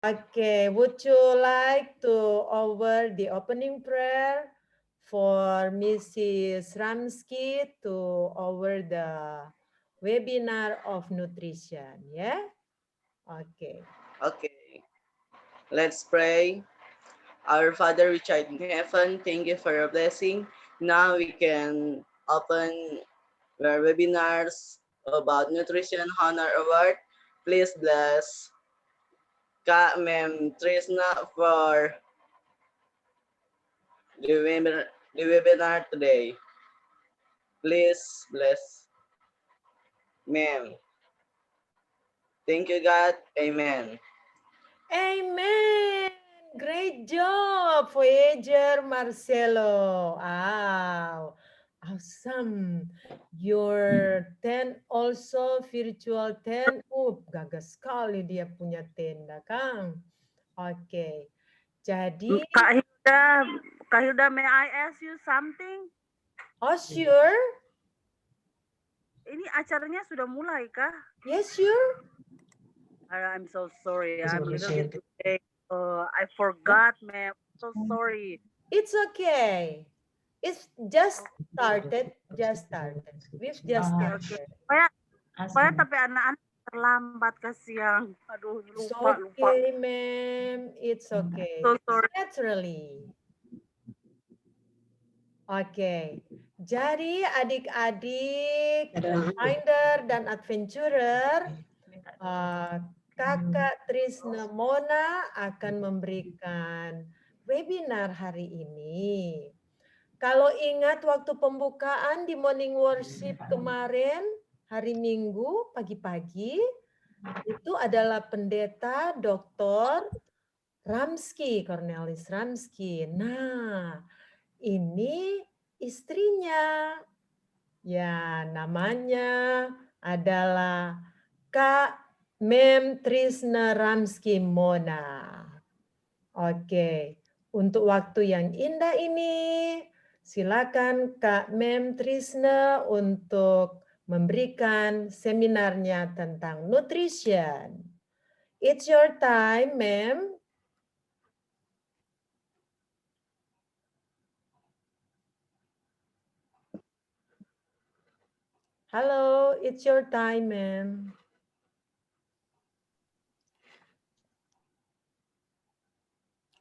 Okay, would you like to over the opening prayer for Mrs. Ramsky to over the webinar of nutrition? Yeah? Okay. Okay, let's pray. Our Father which art in heaven, thank you for your blessing. Now we can open our webinars about nutrition, honor award. Please bless Ka Mem Trisna for the webinar today. Please bless Ma'am. Thank you, God. Amen. Amen. Great job, Voyager Marcelo. Wow. Awesome. Your 10 also virtual 10. Gagas sekali dia punya tenda, Kang. Oke. Jadi, Kak Hilda, may I ask you something? oh sure. Ini acaranya sudah mulai kah? Yes, sure. I'm so sorry. I'm a little bit late. I forgot, ma'am. So sorry. It's okay. It's just started. We've just started. Supaya tapi anak-anak terlambat kasihan. Aduh, It's lupa. okay, ma'am. It's okay. So sorry. Naturally. Oke. Jadi adik-adik, Finder dan Adventurer, Kakak Trisna Mona akan memberikan webinar hari ini. Kalau ingat waktu pembukaan di morning worship kemarin, hari Minggu pagi-pagi, itu adalah pendeta Dr. Ramsky, Cornelis Ramsky. Nah, ini istrinya. Ya, namanya adalah Kak Mem Trisna Ramsky Mona. Oke, untuk waktu yang indah ini, silakan Kak Mem Trisna untuk memberikan seminarnya tentang nutrition. It's your time, Mem. Halo, it's your time, Mem.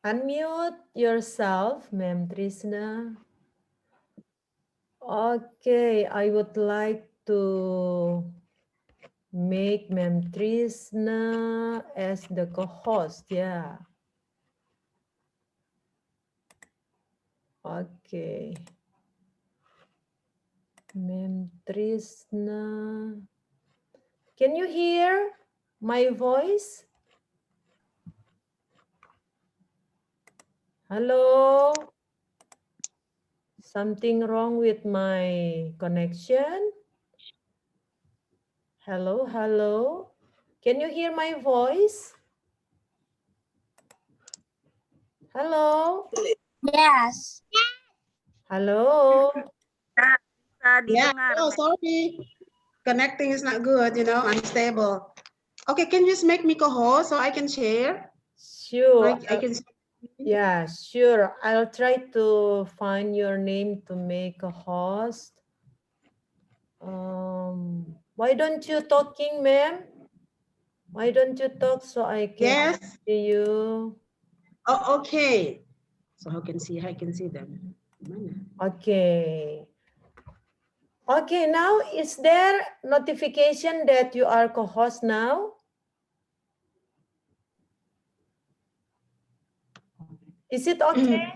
Unmute yourself, Mem Trisna. Okay, I would like to make Mem Trisna as the co-host, yeah. Okay. Mem Trisna. Can you hear my voice? Hello? Something wrong with my connection? Hello, hello? Can you hear my voice? Hello? Yes. Hello? Yeah. Oh, sorry. Connecting is not good, unstable. Okay, can you just make me co-host so I can share? Sure. I can. Yeah, sure. I'll try to find your name to make a host. Why don't you talking, ma'am? Why don't you talk so I can see you? Oh, okay. So I can see them. Okay. Okay, now is there notification that you are co-host now? Is it okay?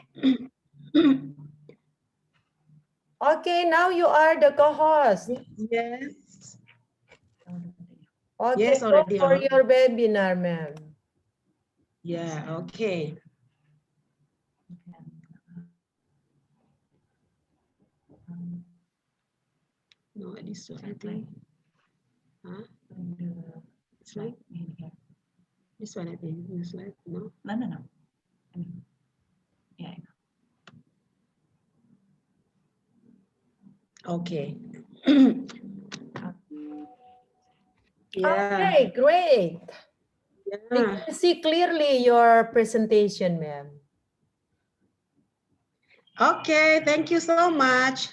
Okay, now you are the co-host. Yes. Okay, Yes, go already for on. your webinar, ma'am. Yeah, okay. No, this one, I think. Huh? Slide? This one, I think. This slide? No? No. Yeah. Okay. Yeah. Okay, great. I can see clearly your presentation, ma'am. Okay, thank you so much.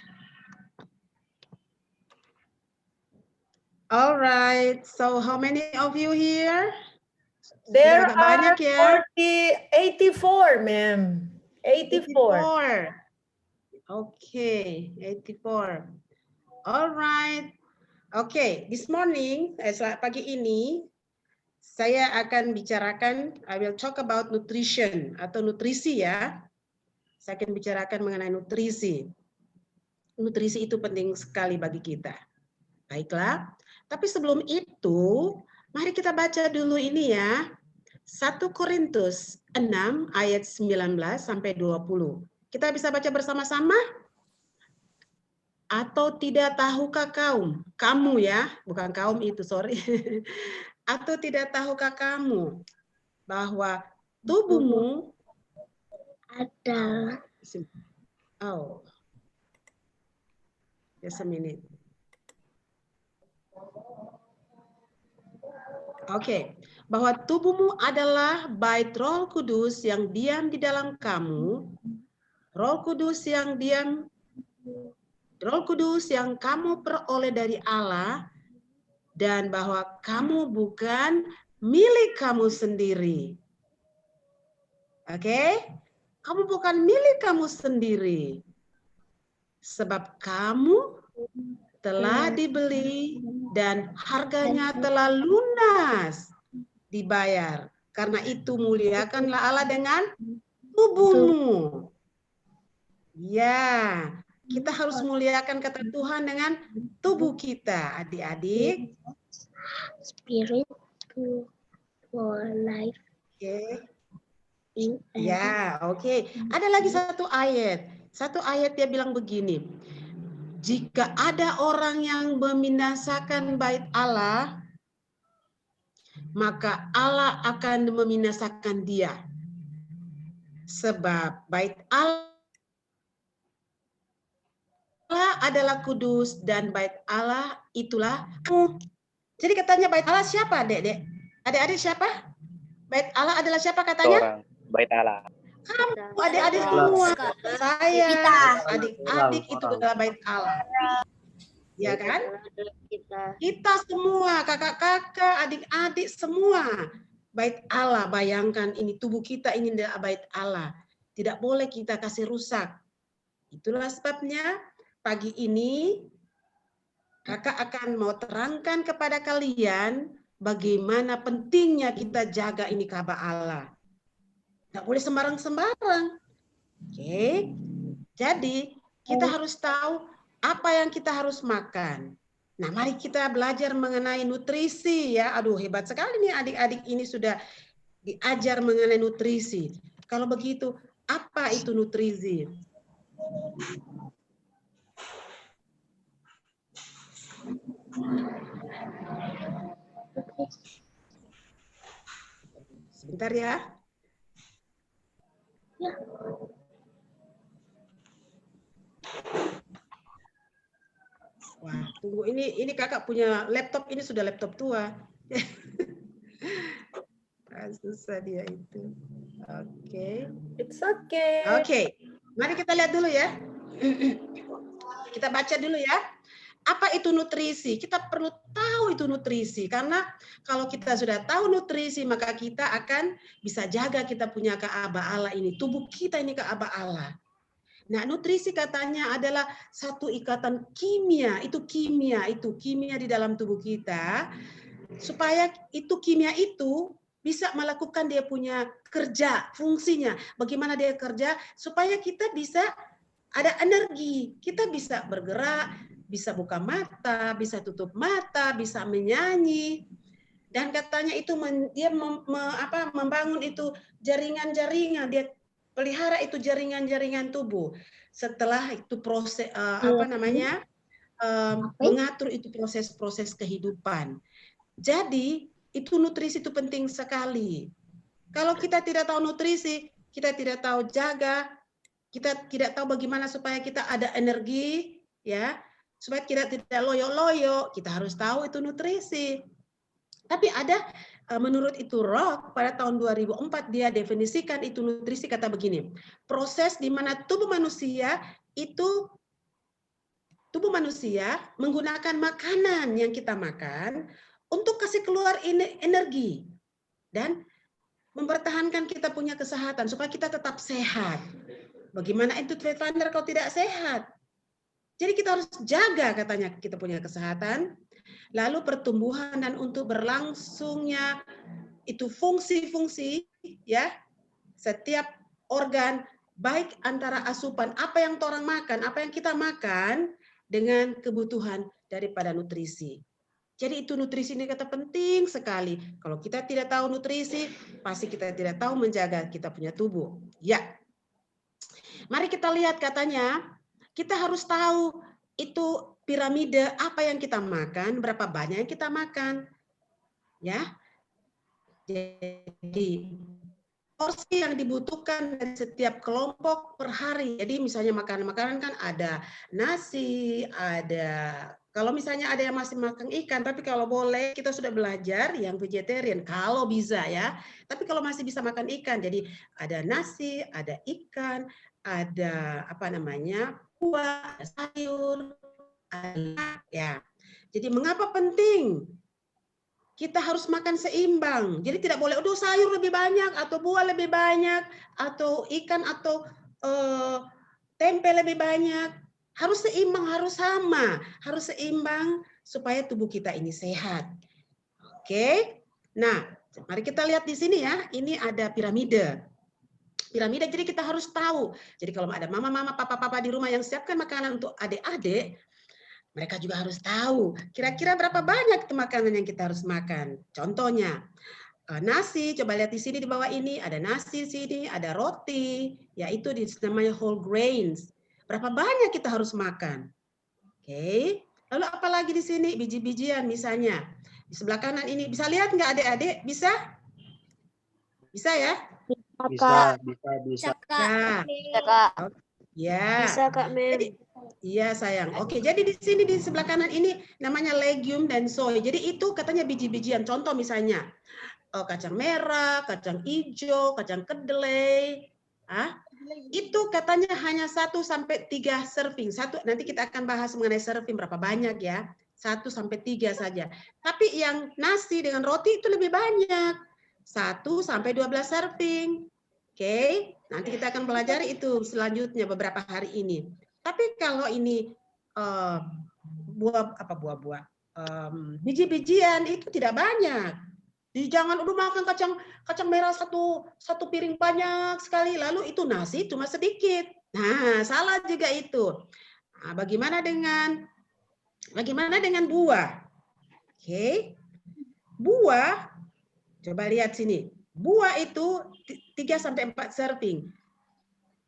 All right, so how many of you here? There Sudah agak are banyak ya. 84, ma'am. 84. Okay, 84. All right. Okay, this morning, pagi ini, saya akan bicarakan, I will talk about nutrition atau nutrisi ya. Saya akan bicarakan mengenai nutrisi. Nutrisi itu penting sekali bagi kita. Baiklah, tapi sebelum itu, mari kita baca dulu ini ya. 1 Korintus 6 ayat 19 sampai 20. Kita bisa baca bersama-sama? Atau tidak tahukah kamu ya, bukan kaum itu, sorry. Atau tidak tahukah kamu bahwa tubuhmu adalah just a minute. Oke, bahwa tubuhmu adalah bait Roh Kudus yang diam di dalam kamu, Roh Kudus yang kamu peroleh dari Allah, dan bahwa kamu bukan milik kamu sendiri. Oke? Kamu bukan milik kamu sendiri. Sebab kamu telah dibeli dan harganya telah lunas dibayar. Karena itu muliakanlah Allah dengan tubuhmu. Ya, kita harus muliakan kata Tuhan dengan tubuh kita, adik-adik. Spirit for life. Oke. Ya, oke. Ada lagi satu ayat. Satu ayat dia bilang begini. Jika ada orang yang membinasakan bait Allah, maka Allah akan membinasakan dia. Sebab bait Allah adalah kudus dan bait Allah itulah kamu. Jadi katanya bait Allah siapa, Dek? Adik-adik siapa? Bait Allah adalah siapa katanya? Orang bait Allah. Kamu, adik-adik semua. Saya, adik-adik itu adalah bait Allah. Ya kan? Kita semua, kakak-kakak, adik-adik semua. Bait Allah, bayangkan ini tubuh kita ini adalah bait Allah. Tidak boleh kita kasih rusak. Itulah sebabnya pagi ini kakak akan mau terangkan kepada kalian bagaimana pentingnya kita jaga ini Kaaba Allah. Nggak boleh sembarang-sembarang. Oke. Jadi kita harus tahu apa yang kita harus makan. Nah, mari kita belajar mengenai nutrisi ya. Aduh, hebat sekali nih adik-adik ini sudah diajar mengenai nutrisi. Kalau begitu, apa itu nutrisi? Sebentar ya. Wah, tunggu ini kakak punya laptop, ini sudah laptop tua. Susah dia itu. Oke. It's okay. Oke. Mari kita lihat dulu ya. Kita baca dulu ya. Apa itu nutrisi? Kita perlu tahu itu nutrisi. Karena kalau kita sudah tahu nutrisi, maka kita akan bisa jaga kita punya Ka'bah Allah ini. Tubuh kita ini Ka'bah Allah. Nah, nutrisi katanya adalah satu ikatan kimia. Itu kimia di dalam tubuh kita. Supaya itu kimia itu bisa melakukan dia punya kerja, fungsinya. Bagaimana dia kerja? Supaya kita bisa ada energi. Kita bisa bergerak, bisa buka mata, bisa tutup mata, bisa menyanyi. Dan katanya itu dia membangun itu jaringan-jaringan, dia pelihara itu jaringan-jaringan tubuh. Setelah itu proses mengatur itu proses-proses kehidupan. Jadi itu nutrisi itu penting sekali. Kalau kita tidak tahu nutrisi, kita tidak tahu jaga, kita tidak tahu bagaimana supaya kita ada energi, ya. Supaya kita tidak loyo-loyo, kita harus tahu itu nutrisi. Tapi ada menurut itu Rock pada tahun 2004 dia definisikan itu nutrisi kata begini, proses di mana tubuh manusia menggunakan makanan yang kita makan untuk kasih keluar energi dan mempertahankan kita punya kesehatan supaya kita tetap sehat. Bagaimana itu Trade Finder kalau tidak sehat? Jadi kita harus jaga katanya kita punya kesehatan, lalu pertumbuhan dan untuk berlangsungnya itu fungsi-fungsi ya setiap organ baik antara asupan apa yang orang makan, apa yang kita makan dengan kebutuhan daripada nutrisi. Jadi itu nutrisi ini kata penting sekali. Kalau kita tidak tahu nutrisi, pasti kita tidak tahu menjaga kita punya tubuh. Ya. Mari kita lihat katanya, kita harus tahu itu piramida apa yang kita makan, berapa banyak yang kita makan. Ya. Jadi porsi yang dibutuhkan dari setiap kelompok per hari. Jadi misalnya makanan-makanan kan ada nasi, ada kalau misalnya ada yang masih makan ikan, tapi kalau boleh kita sudah belajar yang vegetarian kalau bisa ya. Tapi kalau masih bisa makan ikan, jadi ada nasi, ada ikan, ada apa namanya buah, sayur, ada, ya. Jadi mengapa penting? Kita harus makan seimbang. Jadi tidak boleh, aduh sayur lebih banyak, atau buah lebih banyak, atau ikan, atau tempe lebih banyak. Harus seimbang, harus sama. Harus seimbang supaya tubuh kita ini sehat. Oke. Nah, mari kita lihat di sini ya. Ini ada piramida. Piramida, jadi kita harus tahu. Jadi kalau ada mama-mama, papa-papa di rumah yang siapkan makanan untuk adik-adik, mereka juga harus tahu kira-kira berapa banyak itu makanan yang kita harus makan. Contohnya nasi, coba lihat di sini di bawah ini ada nasi sini, ada roti, yaitu namanya whole grains. Berapa banyak kita harus makan? Oke. Lalu apa lagi di sini? Biji-bijian misalnya. Di sebelah kanan ini bisa lihat nggak adik-adik? Bisa? Bisa ya? Bisa. Bisa. Ya. Bisa, Kak. Ya. Bisa, Kak, Mem. Iya sayang. Oke, jadi di sini di sebelah kanan ini namanya legume dan soy. Jadi itu katanya biji-bijian. Contoh misalnya kacang merah, kacang hijau, kacang kedelai. Itu katanya hanya 1 sampai 3 serving. Nanti kita akan bahas mengenai serving berapa banyak ya. 1 sampai 3 saja. Tapi yang nasi dengan roti itu lebih banyak. 1 sampai 12 serving. Oke, nanti kita akan pelajari itu selanjutnya beberapa hari ini. Tapi kalau ini buah-buah, biji-bijian itu tidak banyak. Jadi jangan udah makan kacang merah satu piring banyak sekali, lalu itu nasi cuma sedikit. Nah, salah juga itu. Nah, bagaimana dengan buah? Oke. Buah, coba lihat sini. Buah itu 3 sampai 4 serving.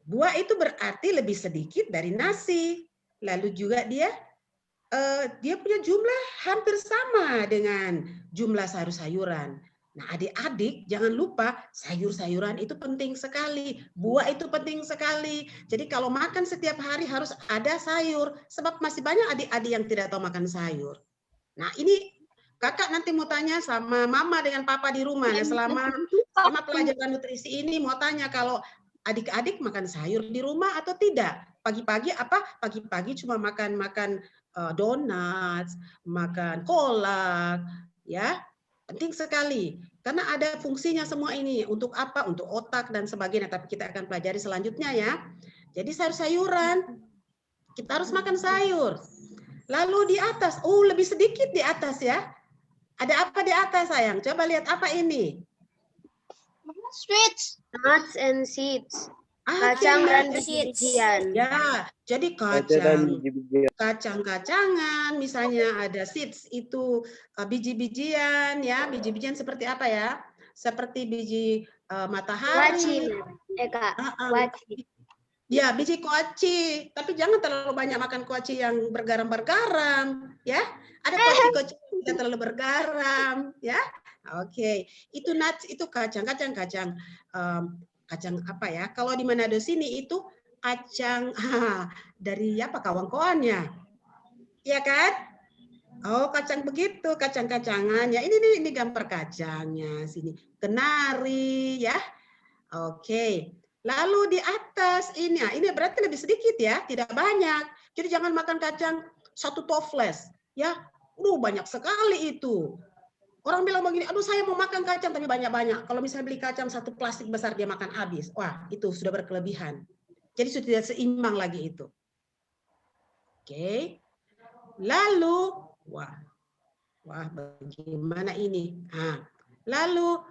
Buah itu berarti lebih sedikit dari nasi. Lalu juga dia punya jumlah hampir sama dengan jumlah sayur-sayuran. Nah, adik-adik jangan lupa sayur-sayuran itu penting sekali. Buah itu penting sekali. Jadi kalau makan setiap hari harus ada sayur. Sebab masih banyak adik-adik yang tidak tahu makan sayur. Nah, ini kakak nanti mau tanya sama mama dengan papa di rumah. Nah, selama pelajaran nutrisi ini mau tanya kalau adik-adik makan sayur di rumah atau tidak? Pagi-pagi Pagi-pagi cuma makan donuts, makan kolak, ya. Penting sekali karena ada fungsinya semua ini. Untuk apa? Untuk otak dan sebagainya. Tapi kita akan pelajari selanjutnya ya. Jadi sayur-sayuran kita harus makan sayur. Lalu di atas, lebih sedikit di atas ya. Ada apa di atas sayang? Coba lihat apa ini? Sweets, nuts and seeds. Kacang dan biji-bijian. Ya, jadi kacang-kacangan, misalnya ada seeds itu biji-bijian ya, biji-bijian seperti apa ya? Seperti biji matahari. Kuaci. Ya, biji kuaci, tapi jangan terlalu banyak makan kuaci yang bergaram-bergaram ya. Ada kuaci-kuaci yang tidak terlalu bergaram ya. Oke, itu nuts, itu kacang apa ya? Kalau di Manado sini itu kacang dari apa kawan-kawannya, ya kan? Oh, kacang begitu, kacang-kacangannya. Ini gambar kacangnya sini. Kenari ya. Oke. Lalu di atas ini berarti lebih sedikit ya, tidak banyak. Jadi jangan makan kacang satu toples ya. Banyak sekali itu. Orang bilang begini, aduh saya mau makan kacang tapi banyak-banyak. Kalau misalnya beli kacang satu plastik besar dia makan habis. Wah, itu sudah berkelebihan. Jadi sudah tidak seimbang lagi itu. Oke. Lalu, wah bagaimana ini? Lalu,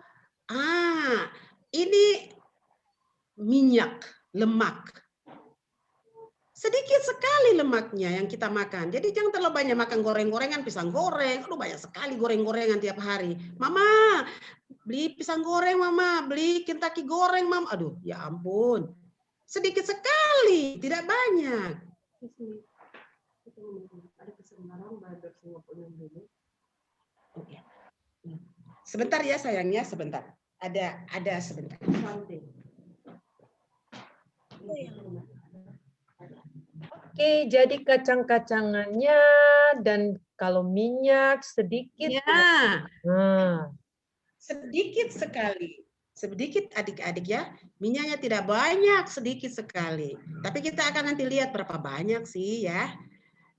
ini minyak, lemak. Sedikit sekali lemaknya yang kita makan. Jadi jangan terlalu banyak makan goreng-gorengan, pisang goreng. Aduh banyak sekali goreng-gorengan tiap hari. Mama, beli pisang goreng, Mama. Beli Kentucky goreng, Mama. Aduh, ya ampun. Sedikit sekali, tidak banyak. Sebentar ya sayangnya, sebentar. Ada sebentar. Oke, jadi kacang-kacangannya dan kalau minyak sedikit. Ya, Nah, sedikit sekali. Sedikit adik-adik ya. Minyaknya tidak banyak, sedikit sekali. Tapi kita akan nanti lihat berapa banyak sih ya.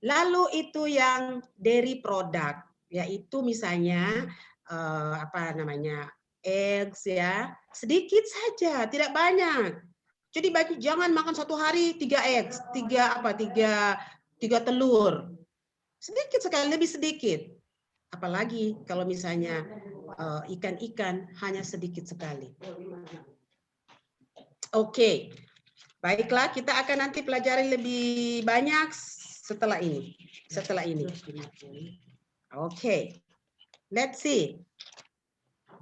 Lalu itu yang dairy product, yaitu misalnya eggs ya, sedikit saja, tidak banyak. Jadi jangan makan satu hari 3 eggs, 3 telur. Sedikit sekali, lebih sedikit. Apalagi kalau misalnya ikan-ikan hanya sedikit sekali. Oke. Baiklah, kita akan nanti pelajari lebih banyak setelah ini. Oke. Let's see.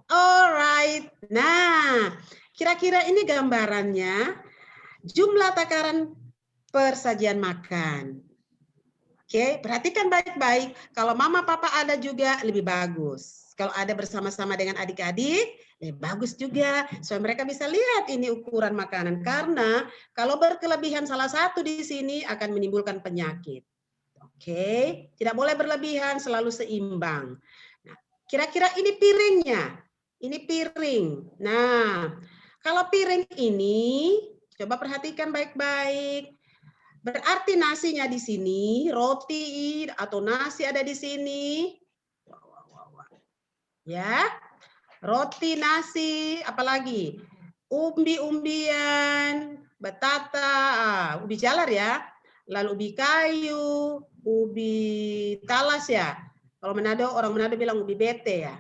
Alright. Nah, kira-kira ini gambarannya jumlah takaran persajian makan. Oke, perhatikan baik-baik. Kalau mama papa ada juga lebih bagus. Kalau ada bersama-sama dengan adik-adik, lebih bagus juga. Supaya mereka bisa lihat ini ukuran makanan. Karena kalau berkelebihan salah satu di sini akan menimbulkan penyakit. Oke, tidak boleh berlebihan, selalu seimbang. Nah, kira-kira ini piringnya. Ini piring. Nah, kalau piring ini, coba perhatikan baik-baik. Berarti nasinya di sini, roti atau nasi ada di sini. Ya, roti, nasi, apalagi? Umbi-umbian, batata, ubi jalar ya. Lalu ubi kayu, ubi talas ya. Kalau orang Manado bilang ubi bete ya.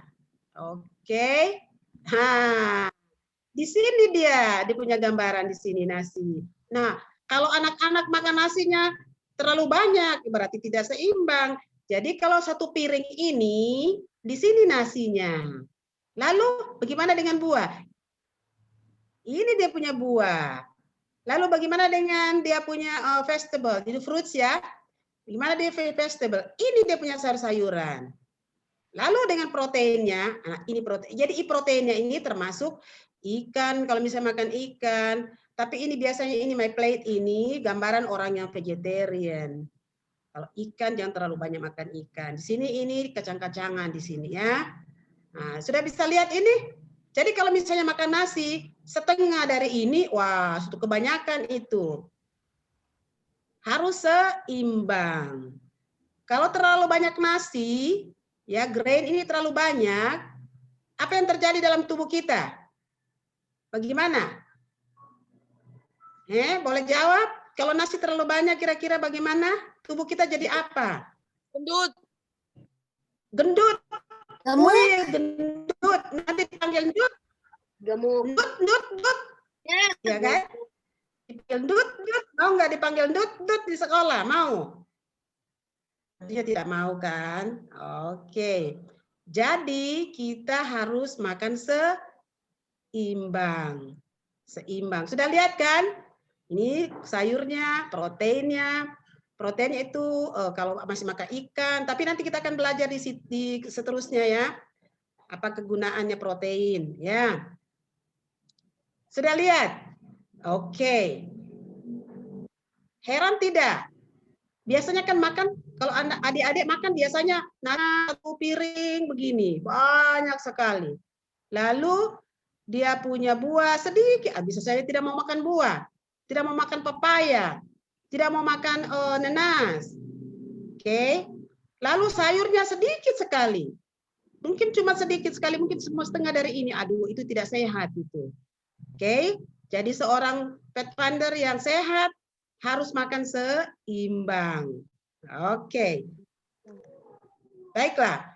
Oke. Di sini dia punya gambaran di sini nasi. Nah, kalau anak-anak makan nasinya terlalu banyak, berarti tidak seimbang. Jadi kalau satu piring ini, di sini nasinya. Lalu bagaimana dengan buah? Ini dia punya buah. Lalu bagaimana dengan dia punya vegetable, jadi fruits ya? Gimana dia vegetable? Ini dia punya sayur-sayuran. Lalu dengan proteinnya, ini protein. Jadi proteinnya ini termasuk ikan, kalau misalnya makan ikan. Tapi ini biasanya ini my plate ini gambaran orang yang vegetarian. Kalau ikan jangan terlalu banyak makan ikan. Di sini ini kacang-kacangan di sini ya. Nah, sudah bisa lihat ini? Jadi kalau misalnya makan nasi, setengah dari ini, wah, itu kebanyakan itu. Harus seimbang. Kalau terlalu banyak nasi, ya grain ini terlalu banyak, apa yang terjadi dalam tubuh kita? Bagaimana? Boleh jawab? Kalau nasi terlalu banyak, kira-kira bagaimana? Tubuh kita jadi apa? Gendut. Gendut. Gemuk. Wih, gendut. Nanti dipanggil gendut. Gemuk. Gendut. Ya kan? Dipanggil gendut. Mau nggak dipanggil gendut di sekolah? Mau? Dia tidak mau kan? Oke. Jadi kita harus makan seimbang. Seimbang. Sudah lihat kan? Ini sayurnya, proteinnya. Proteinnya itu kalau masih makan ikan. Tapi nanti kita akan belajar di seterusnya ya. Apa kegunaannya protein. Ya. Sudah lihat? Oke. Heran tidak? Biasanya kan makan, kalau adik-adik makan biasanya satu piring begini, banyak sekali. Lalu dia punya buah sedikit, bisa saja tidak mau makan buah, tidak mau makan pepaya, tidak mau makan nanas. Oke. Lalu sayurnya sedikit sekali. Mungkin cuma sedikit sekali, mungkin setengah dari ini. Aduh, itu tidak sehat itu. Oke. Jadi seorang pet finder yang sehat harus makan seimbang. Oke. Baiklah.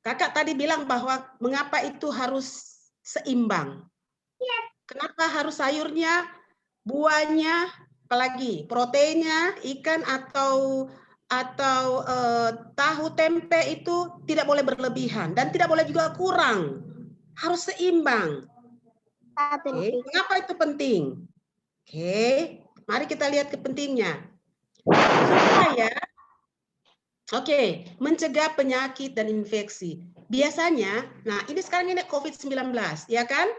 Kakak tadi bilang bahwa mengapa itu harus seimbang. Kenapa harus sayurnya, buahnya, apalagi proteinnya, ikan atau tahu tempe itu tidak boleh berlebihan dan tidak boleh juga kurang. Harus seimbang. Oke. Mengapa itu penting? Oke, mari kita lihat ke pentingnya. Supaya mencegah penyakit dan infeksi. Biasanya, nah ini sekarang ini COVID-19, ya kan?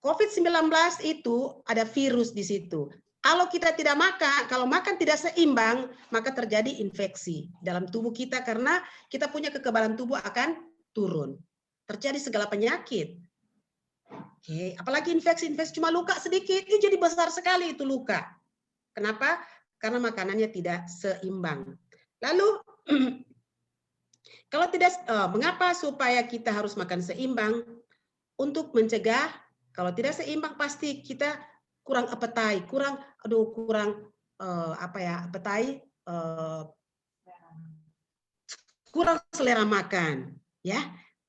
COVID-19 itu ada virus di situ. Kalau kita tidak makan, kalau makan tidak seimbang, maka terjadi infeksi dalam tubuh kita karena kita punya kekebalan tubuh akan turun. Terjadi segala penyakit. Oke, apalagi infeksi cuma luka sedikit, itu jadi besar sekali itu luka. Kenapa? Karena makanannya tidak seimbang. Lalu, kalau tidak, mengapa supaya kita harus makan seimbang? Untuk mencegah, kalau tidak seimbang pasti kita kurang appetite, kurang kurang selera makan, ya,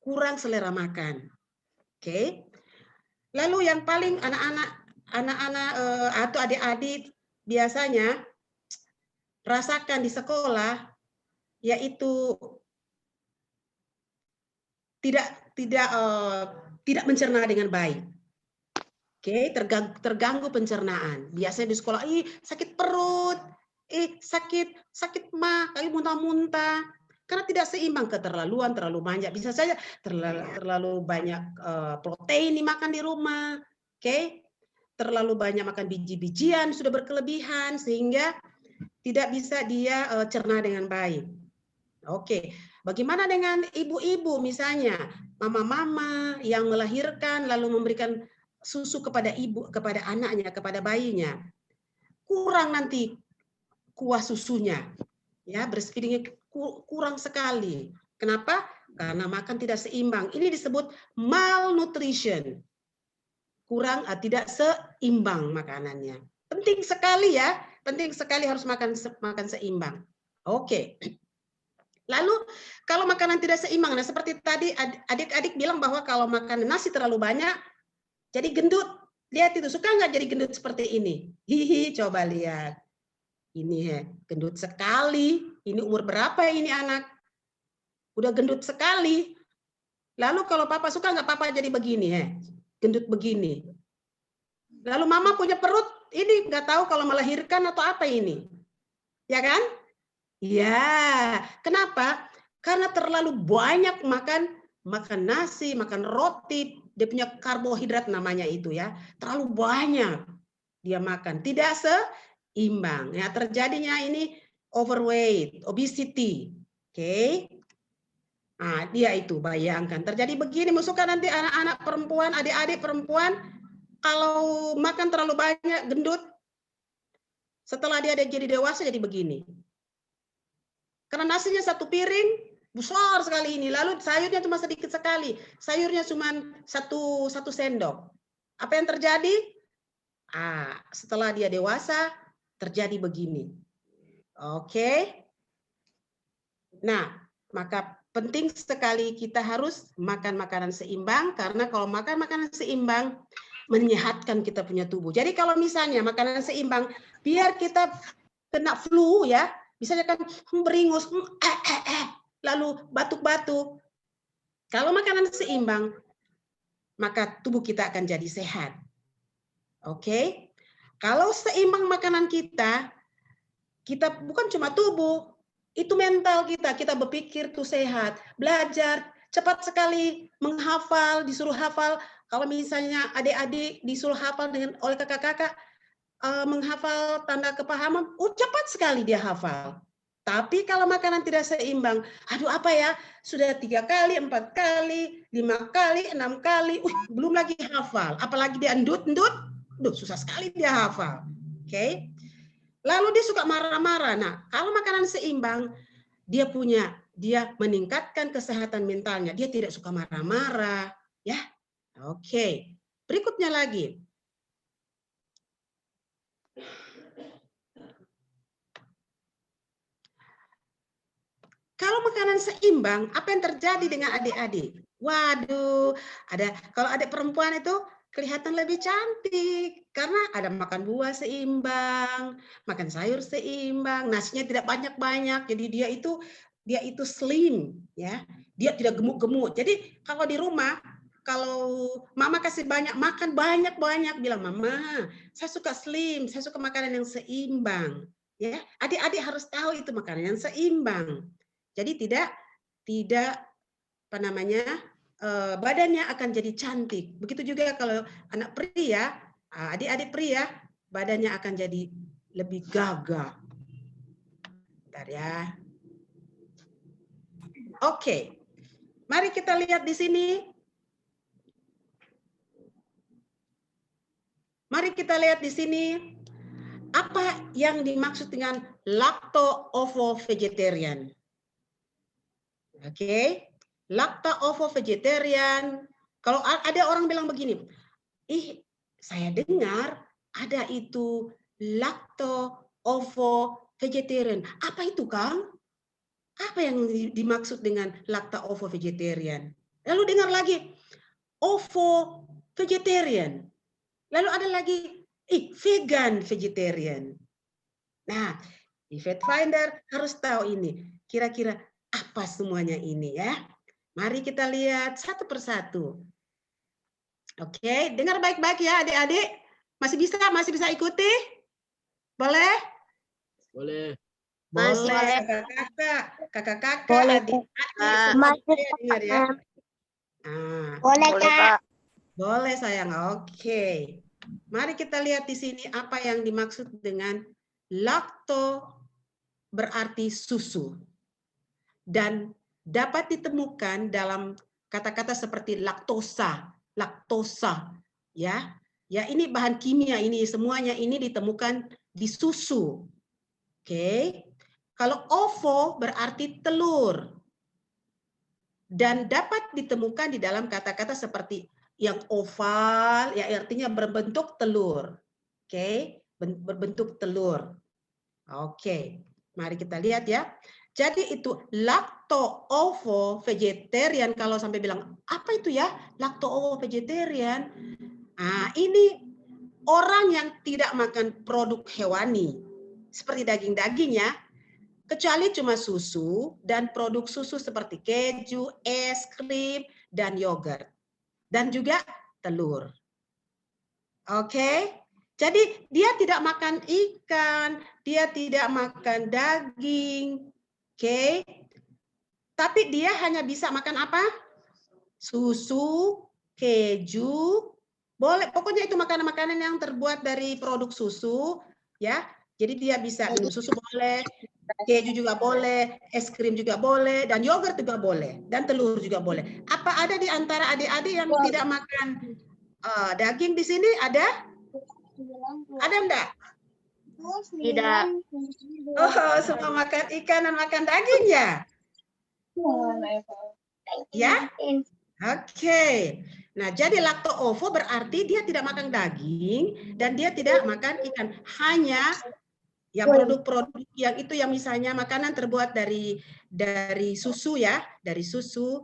kurang selera makan. Oke. Lalu yang paling anak-anak atau adik-adik biasanya rasakan di sekolah yaitu tidak mencerna dengan baik. Oke, terganggu pencernaan. Biasanya di sekolah, sakit perut, sakit mah, kali muntah-muntah. Karena tidak seimbang, keterlaluan, terlalu banyak. Bisa saja terlalu banyak protein dimakan di rumah. Oke, terlalu banyak makan biji-bijian, sudah berkelebihan, sehingga tidak bisa dia cerna dengan baik. Oke, bagaimana dengan ibu-ibu misalnya, mama-mama yang melahirkan lalu memberikan susu kepada anaknya, kepada bayinya, kurang nanti kuah susunya, ya, breastfeedingnya kurang sekali. Kenapa? Karena makan tidak seimbang. Ini disebut malnutrition, kurang tidak seimbang makanannya. Penting sekali ya, penting sekali harus makan seimbang. Oke. Lalu kalau makanan tidak seimbang, nah seperti tadi adik-adik bilang bahwa kalau makan nasi terlalu banyak, jadi gendut. Lihat itu, suka nggak jadi gendut seperti ini? Hihi, coba lihat. Ini ya, gendut sekali. Ini umur berapa ini anak? Udah gendut sekali. Lalu kalau papa suka nggak papa jadi begini ya, gendut begini. Lalu mama punya perut, ini nggak tahu kalau melahirkan atau apa ini. Ya kan? Ya, kenapa? Karena terlalu banyak makan nasi, makan roti, dia punya karbohidrat namanya itu ya. Terlalu banyak dia makan, tidak seimbang. Ya, terjadinya ini overweight, obesity. Oke. Nah, dia itu bayangkan terjadi begini, masukkan nanti anak-anak perempuan, adik-adik perempuan kalau makan terlalu banyak gendut, setelah dia jadi dewasa jadi begini. Karena nasinya satu piring, besar sekali ini. Lalu sayurnya cuma sedikit sekali. Sayurnya cuma satu sendok. Apa yang terjadi? Setelah dia dewasa, terjadi begini. Oke. Nah, maka penting sekali kita harus makan makanan seimbang. Karena kalau makan makanan seimbang, menyehatkan kita punya tubuh. Jadi kalau misalnya makanan seimbang, biar kita kena flu ya, misalnya kan beringus, lalu batuk-batuk. Kalau makanan seimbang, maka tubuh kita akan jadi sehat. Oke? Kalau seimbang makanan kita bukan cuma tubuh, itu mental kita. Kita berpikir tuh sehat, belajar, cepat sekali menghafal, disuruh hafal. Kalau misalnya adik-adik disuruh hafal oleh kakak-kakak, menghafal tanda kepahaman, cepat sekali dia hafal. Tapi kalau makanan tidak seimbang, aduh apa ya, sudah 3 kali, 4 kali, 5 kali, 6 kali, belum lagi hafal. Apalagi dia endut-endut, susah sekali dia hafal. Oke. Lalu dia suka marah-marah. Nah, kalau makanan seimbang, dia meningkatkan kesehatan mentalnya. Dia tidak suka marah-marah, ya. Oke. Berikutnya lagi. Kalau makanan seimbang, apa yang terjadi dengan adik-adik? Waduh, kalau adik perempuan itu kelihatan lebih cantik karena ada makan buah seimbang, makan sayur seimbang, nasinya tidak banyak-banyak. Jadi dia itu slim, ya. Dia tidak gemuk-gemuk. Jadi kalau di rumah, kalau mama kasih banyak, makan banyak-banyak, bilang, "Mama, saya suka slim, saya suka makanan yang seimbang." Ya, adik-adik harus tahu itu makanan yang seimbang. Jadi tidak badannya akan jadi cantik. Begitu juga kalau anak pria, adik-adik pria, badannya akan jadi lebih gagah. Bentar ya. Oke. Mari kita lihat di sini. Mari kita lihat di sini. Apa yang dimaksud dengan lacto-ovo-vegetarian? Oke, lacto-ovo-vegetarian. Kalau ada orang bilang begini, saya dengar ada itu lacto-ovo-vegetarian. Apa itu, Kang? Apa yang dimaksud dengan lacto-ovo-vegetarian? Lalu dengar lagi, ovo-vegetarian. Lalu ada lagi, vegan-vegetarian. Nah, di Vetfinder harus tahu ini. Kira-kira apa semuanya ini ya? Mari kita lihat satu persatu. Oke, dengar baik-baik ya adik-adik. Masih bisa ikuti? Boleh? Boleh. Boleh. Kakak-kakak, adik-adik semua dengar ya. Boleh, Kak. Boleh sayang. Oke. Mari kita lihat di sini apa yang dimaksud dengan lacto berarti susu. Dan dapat ditemukan dalam kata-kata seperti laktosa, ya. Ya, ini bahan kimia ini semuanya ini ditemukan di susu. Oke. Kalau ovo berarti telur. Dan dapat ditemukan di dalam kata-kata seperti yang oval, ya artinya berbentuk telur. Oke, berbentuk telur. Oke. Mari kita lihat ya. Jadi itu lacto-ovo-vegetarian, kalau sampai bilang, apa itu ya lacto-ovo-vegetarian? Ini orang yang tidak makan produk hewani, seperti daging-daging ya, kecuali cuma susu dan produk susu seperti keju, es krim, dan yogurt. Dan juga telur. Oke? Jadi dia tidak makan ikan, dia tidak makan daging. Oke, tapi dia hanya bisa makan apa? Susu, keju, boleh. Pokoknya itu makanan-makanan yang terbuat dari produk susu, ya. Jadi dia bisa minum susu boleh, keju juga boleh, es krim juga boleh, dan yogurt juga boleh, dan telur juga boleh. Apa ada di antara adik-adik yang tidak makan daging di sini? Ada? Ada enggak? Tidak. Oh, semua makan ikan dan makan daging ya? Ya? Oke. Nah, jadi lacto-ovo berarti dia tidak makan daging dan dia tidak makan ikan. Hanya yang produk-produk yang itu yang misalnya makanan terbuat dari susu ya, dari susu.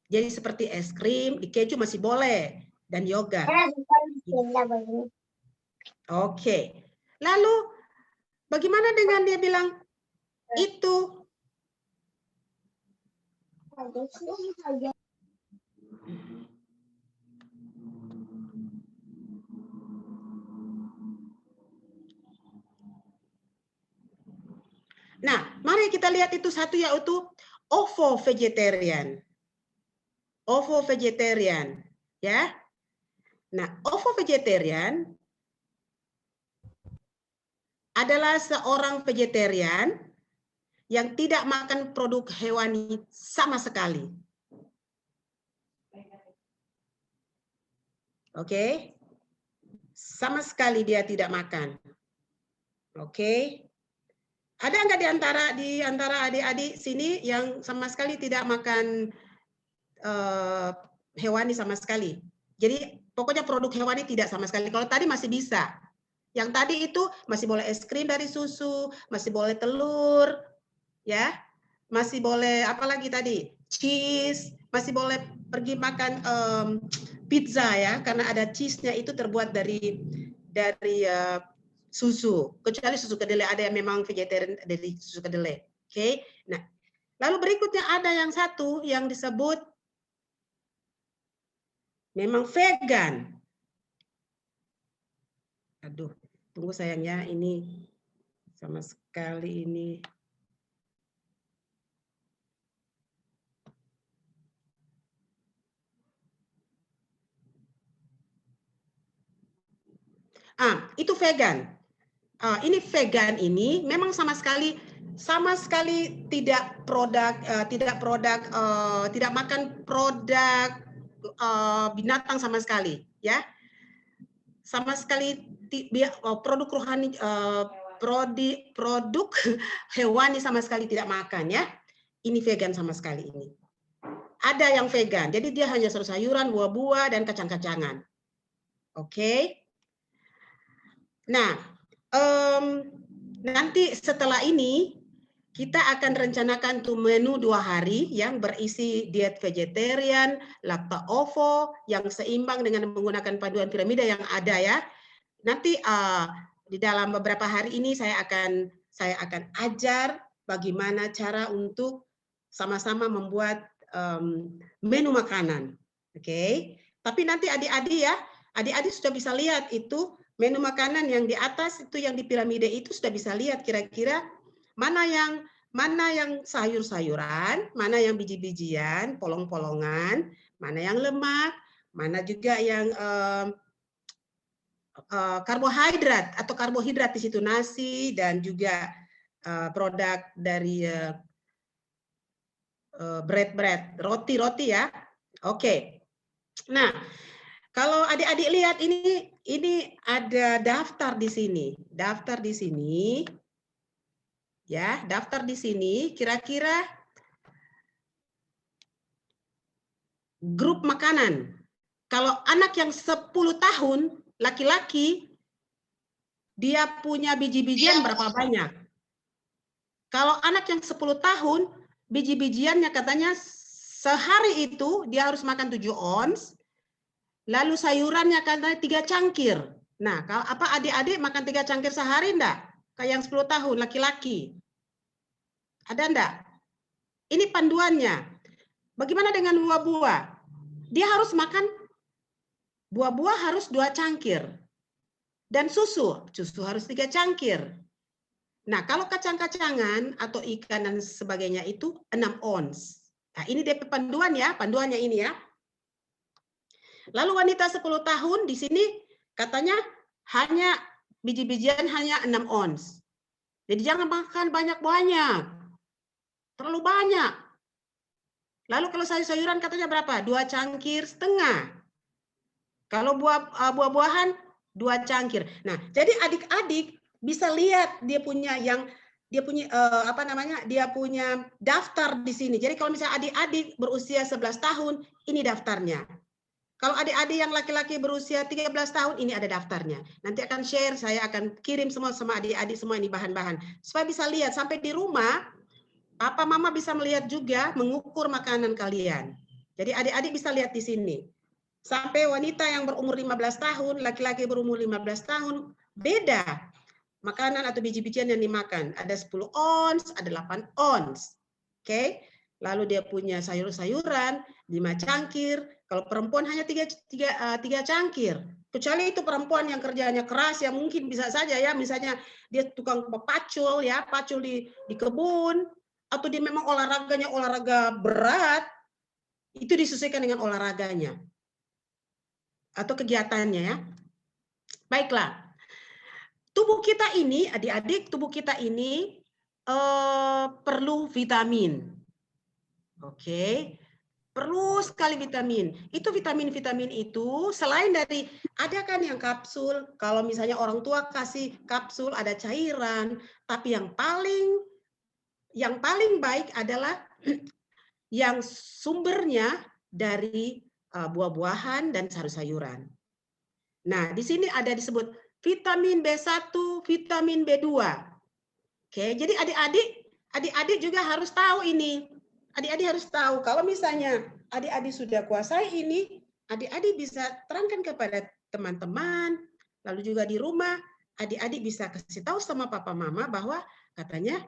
Jadi seperti es krim, keju masih boleh dan yogurt. Oke. Lalu bagaimana dengan dia bilang itu? Nah, mari kita lihat itu satu yaitu ovo-vegetarian. Ovo-vegetarian, ya. Nah, ovo-vegetarian adalah seorang vegetarian yang tidak makan produk hewani sama sekali. Oke. Sama sekali dia tidak makan. Oke. Ada nggak di antara adik-adik sini yang sama sekali tidak makan hewani sama sekali? Jadi pokoknya produk hewani tidak sama sekali. Kalau tadi masih bisa. Yang tadi itu masih boleh es krim dari susu, masih boleh telur, ya, masih boleh apa lagi tadi? Cheese, masih boleh pergi makan pizza ya, karena ada cheese-nya itu terbuat dari susu, kecuali susu kedelai, ada yang memang vegetarian dari susu kedelai. Oke. Nah, lalu berikutnya ada yang satu yang disebut memang vegan. Aduh, tunggu sayangnya, ini sama sekali ini. Itu vegan. Ini vegan ini memang sama sekali tidak makan produk binatang sama sekali, ya. Sama sekali produk rohani, produk hewani sama sekali tidak makan, ya. Ini vegan sama sekali ini. Ada yang vegan, jadi dia hanya sayur-sayuran, buah-buah, dan kacang-kacangan. Oke. Nah, nanti setelah ini kita akan rencanakan tuh menu 2 hari yang berisi diet vegetarian, lakto ovo yang seimbang dengan menggunakan panduan piramida yang ada ya. Nanti di dalam beberapa hari ini saya akan ajar bagaimana cara untuk sama-sama membuat menu makanan. Oke. Tapi nanti adik-adik sudah bisa lihat itu menu makanan yang di atas itu, yang di piramida itu sudah bisa lihat kira-kira mana yang sayur-sayuran, mana yang biji-bijian, polong-polongan, mana yang lemak, mana juga yang karbohidrat atau karbohidrat di situ, nasi dan juga produk dari bread, roti ya. Oke. Nah, kalau adik-adik lihat ini ada daftar di sini. Daftar di sini. Ya, daftar di sini kira-kira grup makanan. Kalau anak yang 10 tahun, laki-laki, dia punya biji-bijian berapa banyak? Kalau anak yang 10 tahun, biji-bijiannya katanya sehari itu dia harus makan 7 ons. Lalu sayurannya katanya 3 cangkir. Nah, kalau apa adik-adik makan 3 cangkir sehari enggak? Kayak yang 10 tahun, laki-laki. Ada enggak? Ini panduannya. Bagaimana dengan buah-buah? Dia harus makan buah-buah harus 2 cangkir. Dan susu harus 3 cangkir. Nah, kalau kacang-kacangan atau ikan dan sebagainya itu 6 ons. Nah, ini DP panduan ya, panduannya ini ya. Lalu wanita 10 tahun di sini katanya hanya biji-bijian hanya 6 ons. Jadi jangan makan banyak-banyak. Terlalu banyak. Lalu kalau sayur-sayuran katanya berapa? 2 cangkir setengah. Kalau buah-buahan 2 cangkir. Nah, jadi adik-adik bisa lihat dia punya daftar di sini. Jadi kalau misalnya adik-adik berusia 11 tahun, ini daftarnya. Kalau adik-adik yang laki-laki berusia 13 tahun, ini ada daftarnya. Nanti akan share, saya akan kirim semua sama adik-adik semua ini bahan-bahan. Supaya bisa lihat, sampai di rumah, Papa Mama bisa melihat juga, mengukur makanan kalian. Jadi adik-adik bisa lihat di sini. Sampai wanita yang berumur 15 tahun, laki-laki berumur 15 tahun, beda makanan atau biji-bijian yang dimakan. Ada 10 ons, ada 8 ons. Oke. Lalu dia punya sayur-sayuran, 5 cangkir. Kalau perempuan hanya 3 cangkir. Kecuali itu perempuan yang kerjanya keras, ya mungkin bisa saja ya, misalnya dia tukang pacul ya, pacul di kebun, atau dia memang olahraganya olahraga berat, itu disesuaikan dengan olahraganya atau kegiatannya ya. Baiklah. tubuh kita ini, adik-adik, tubuh kita ini perlu vitamin. Oke. Perlu sekali vitamin. Itu vitamin-vitamin itu selain dari ada kan yang kapsul. Kalau misalnya orang tua kasih kapsul ada cairan, tapi yang paling baik adalah yang sumbernya dari buah-buahan dan sayur-sayuran. Nah, di sini ada disebut vitamin B1, vitamin B2. Oke, jadi adik-adik juga harus tahu ini. Adik-adik harus tahu, kalau misalnya adik-adik sudah kuasai ini, adik-adik bisa terangkan kepada teman-teman, lalu juga di rumah, adik-adik bisa kasih tahu sama papa mama bahwa katanya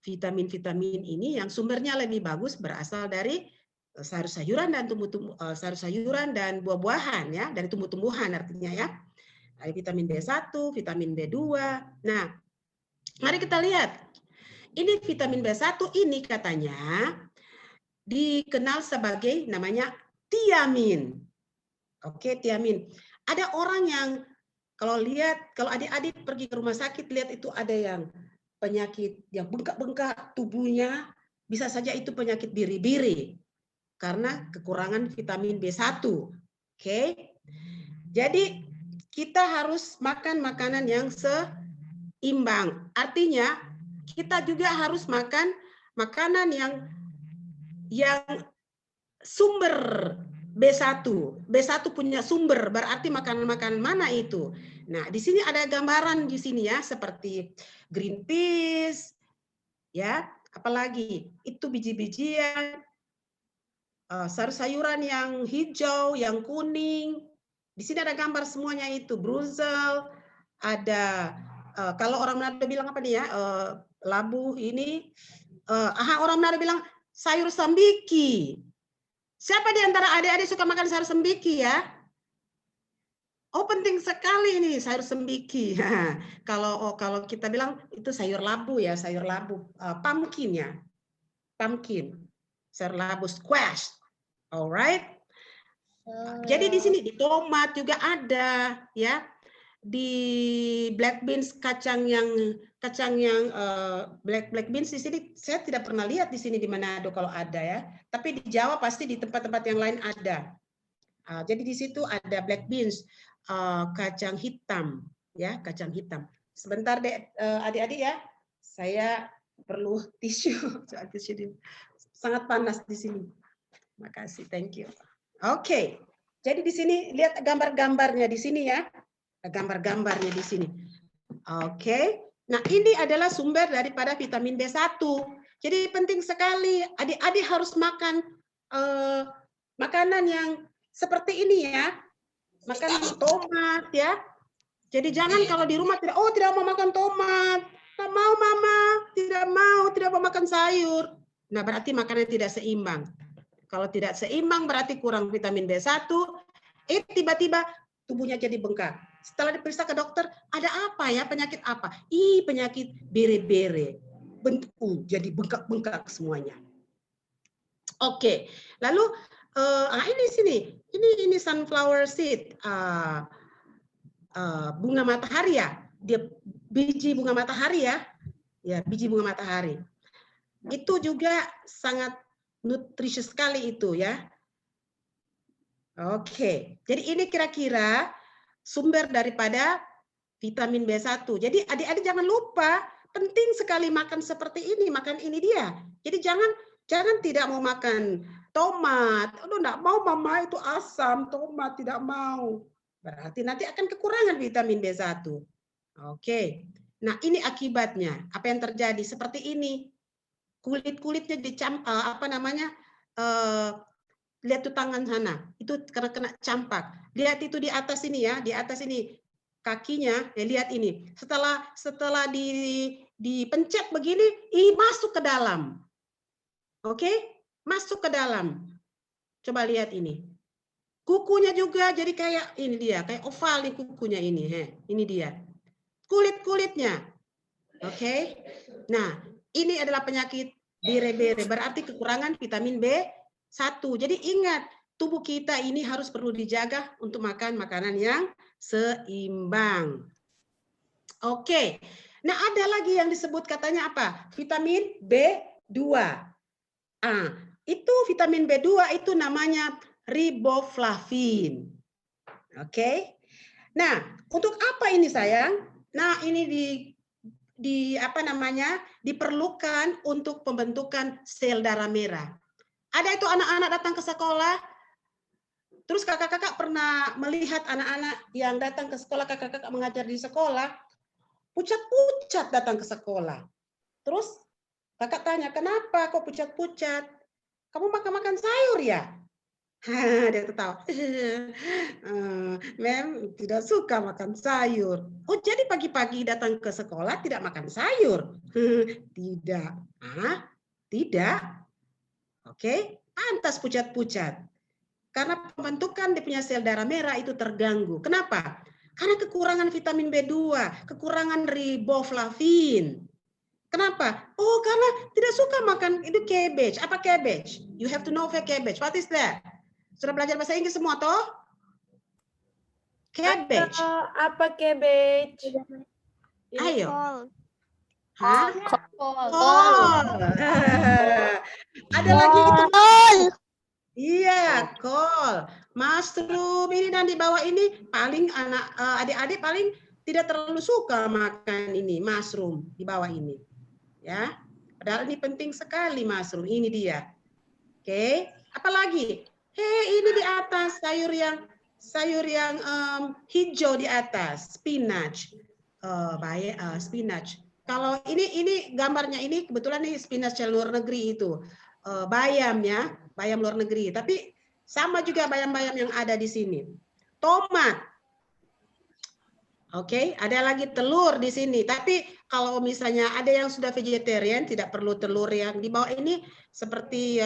vitamin-vitamin ini yang sumbernya lebih bagus berasal dari sayur-sayuran dan sayur-sayuran dan buah-buahan ya, dari tumbuh-tumbuhan artinya ya. Ada vitamin B1, vitamin B2. Nah, mari kita lihat. Ini vitamin B1 ini katanya dikenal sebagai namanya tiamin. Oke, tiamin. Ada orang yang kalau adik-adik pergi ke rumah sakit lihat itu ada yang penyakit yang bengkak-bengkak tubuhnya, bisa saja itu penyakit biri-biri karena kekurangan vitamin B1. Oke. Jadi kita harus makan makanan yang seimbang. Artinya kita juga harus makan makanan yang sumber B1. B1 punya sumber, berarti makanan-makanan mana itu? Nah, di sini ada gambaran di sini ya, seperti green peas, ya, apalagi itu biji-bijian, sayur-sayuran yang hijau, yang kuning. Di sini ada gambar semuanya itu, brussel, ada kalau orang Manado bilang apa nih ya, labu ini, orang Manado bilang sayur sambiki. Siapa di antara adik-adik suka makan sayur sambiki ya? Oh, penting sekali ini sayur sambiki. Kalau kita bilang itu sayur labu ya, sayur labu, pumpkin ya. Pumpkin. Sayur labu squash. Alright. Jadi di sini di tomat juga ada ya. Di black beans kacang yang black beans di sini saya tidak pernah lihat di sini di Manado kalau ada ya, tapi di Jawa pasti di tempat-tempat yang lain ada. Jadi di situ ada black beans, kacang hitam ya, kacang hitam. Sebentar deh adik-adik ya, saya perlu tisu. Sangat panas di sini. Makasih, thank you. Oke. Jadi di sini lihat gambar-gambarnya di sini ya. Gambar-gambarnya di sini. Oke. Nah, ini adalah sumber daripada vitamin B1. Jadi penting sekali adik-adik harus makan makanan yang seperti ini ya. Makan tomat ya. Jadi jangan kalau di rumah tidak mau makan tomat. Tidak mau mama, tidak mau makan sayur. Nah, berarti makannya tidak seimbang. Kalau tidak seimbang berarti kurang vitamin B1. Tiba-tiba tubuhnya jadi bengkak. Setelah diperiksa ke dokter, ada apa ya? Penyakit apa? Penyakit bere-bere. Jadi bengkak-bengkak semuanya. Oke. Lalu ini sini. Ini sunflower seed. Bunga matahari ya. Dia biji bunga matahari ya. Ya, biji bunga matahari. Itu juga sangat nutrisius sekali itu ya. Oke. Jadi ini kira-kira sumber daripada vitamin B1. Jadi adik-adik jangan lupa, penting sekali makan seperti ini, makan ini dia. Jadi jangan tidak mau makan tomat. Aduh, enggak mau mama, itu asam, tomat tidak mau. Berarti nanti akan kekurangan vitamin B1. Oke. Nah, ini akibatnya. Apa yang terjadi? Seperti ini. Kulit-kulitnya lihat tuh tangan sana, itu karena kena campak. Lihat itu di atas ini ya, di atas ini kakinya, lihat ini. Setelah dipencet begini, masuk ke dalam. Oke? Masuk ke dalam. Coba lihat ini. Kukunya juga jadi kayak ini dia, kayak oval nih kukunya ini, ini dia. Kulit-kulitnya. Oke? Nah, ini adalah penyakit bere-bere, berarti kekurangan vitamin B1. Jadi ingat, tubuh kita ini harus perlu dijaga untuk makan makanan yang seimbang. Oke. Nah, ada lagi yang disebut katanya apa? Vitamin B2. Itu vitamin B2 itu namanya riboflavin. Oke. Nah, untuk apa ini sayang? Nah, ini diperlukan untuk pembentukan sel darah merah. Ada itu anak-anak datang ke sekolah, terus kakak-kakak pernah melihat anak-anak yang datang ke sekolah, kakak-kakak mengajar di sekolah, pucat-pucat datang ke sekolah. Terus kakak tanya, kenapa kok pucat-pucat? Kamu makan sayur ya? Dia ketawa. Mem tidak suka makan sayur. Oh, jadi pagi-pagi datang ke sekolah tidak makan sayur? Tidak. Tidak. Oke, pantas pucat-pucat. Karena pembentukan dia punya sel darah merah itu terganggu. Kenapa? Karena kekurangan vitamin B2, kekurangan riboflavin. Kenapa? Oh, karena tidak suka makan itu cabbage. Apa cabbage? You have to know for cabbage. What is that? Sudah belajar bahasa Inggris semua toh? Cabbage. Apa cabbage? Ayo. Kol. Kol. Ada lagi itu. Iya, kol. Mushroom ini dan di bawah ini paling adik-adik paling tidak terlalu suka makan ini mushroom di bawah ini. Ya. Padahal ini penting sekali mushroom. Ini dia. Oke, apalagi? Ini di atas sayur yang hijau di atas, spinach. Spinach. Kalau ini gambarnya ini kebetulan ini spinach yang luar negeri itu. Bayam ya, bayam luar negeri. Tapi sama juga bayam-bayam yang ada di sini. Tomat. Oke, ada lagi telur di sini. Tapi kalau misalnya ada yang sudah vegetarian, tidak perlu telur yang di bawah ini seperti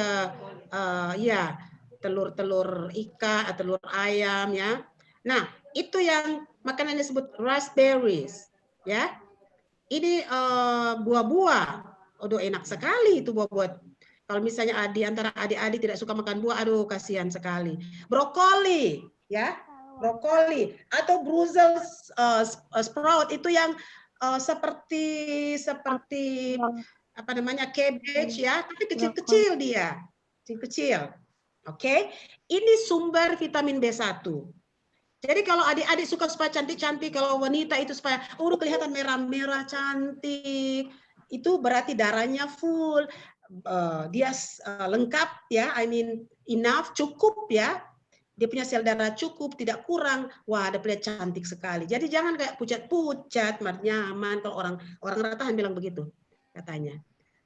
telur ikan atau telur ayam ya. Nah, itu yang makanan yang disebut raspberries ya. Ini buah-buah. Aduh, enak sekali itu buah-buah. Kalau misalnya di antara adik-adik tidak suka makan buah, aduh kasihan sekali. Brokoli ya. Brokoli atau Brussels sprout itu yang seperti apa namanya cabbage ya, tapi kecil-kecil dia. Kecil-kecil. Oke, ini sumber vitamin B1. Jadi kalau adik-adik suka supaya cantik-cantik, kalau wanita itu supaya kelihatan merah-merah cantik, itu berarti darahnya full, dia lengkap ya, enough, cukup ya. Dia punya sel darah cukup, tidak kurang. Wah, ada pilihan cantik sekali. Jadi jangan kayak pucat-pucat, nyaman. Kalau orang ratahan bilang begitu katanya.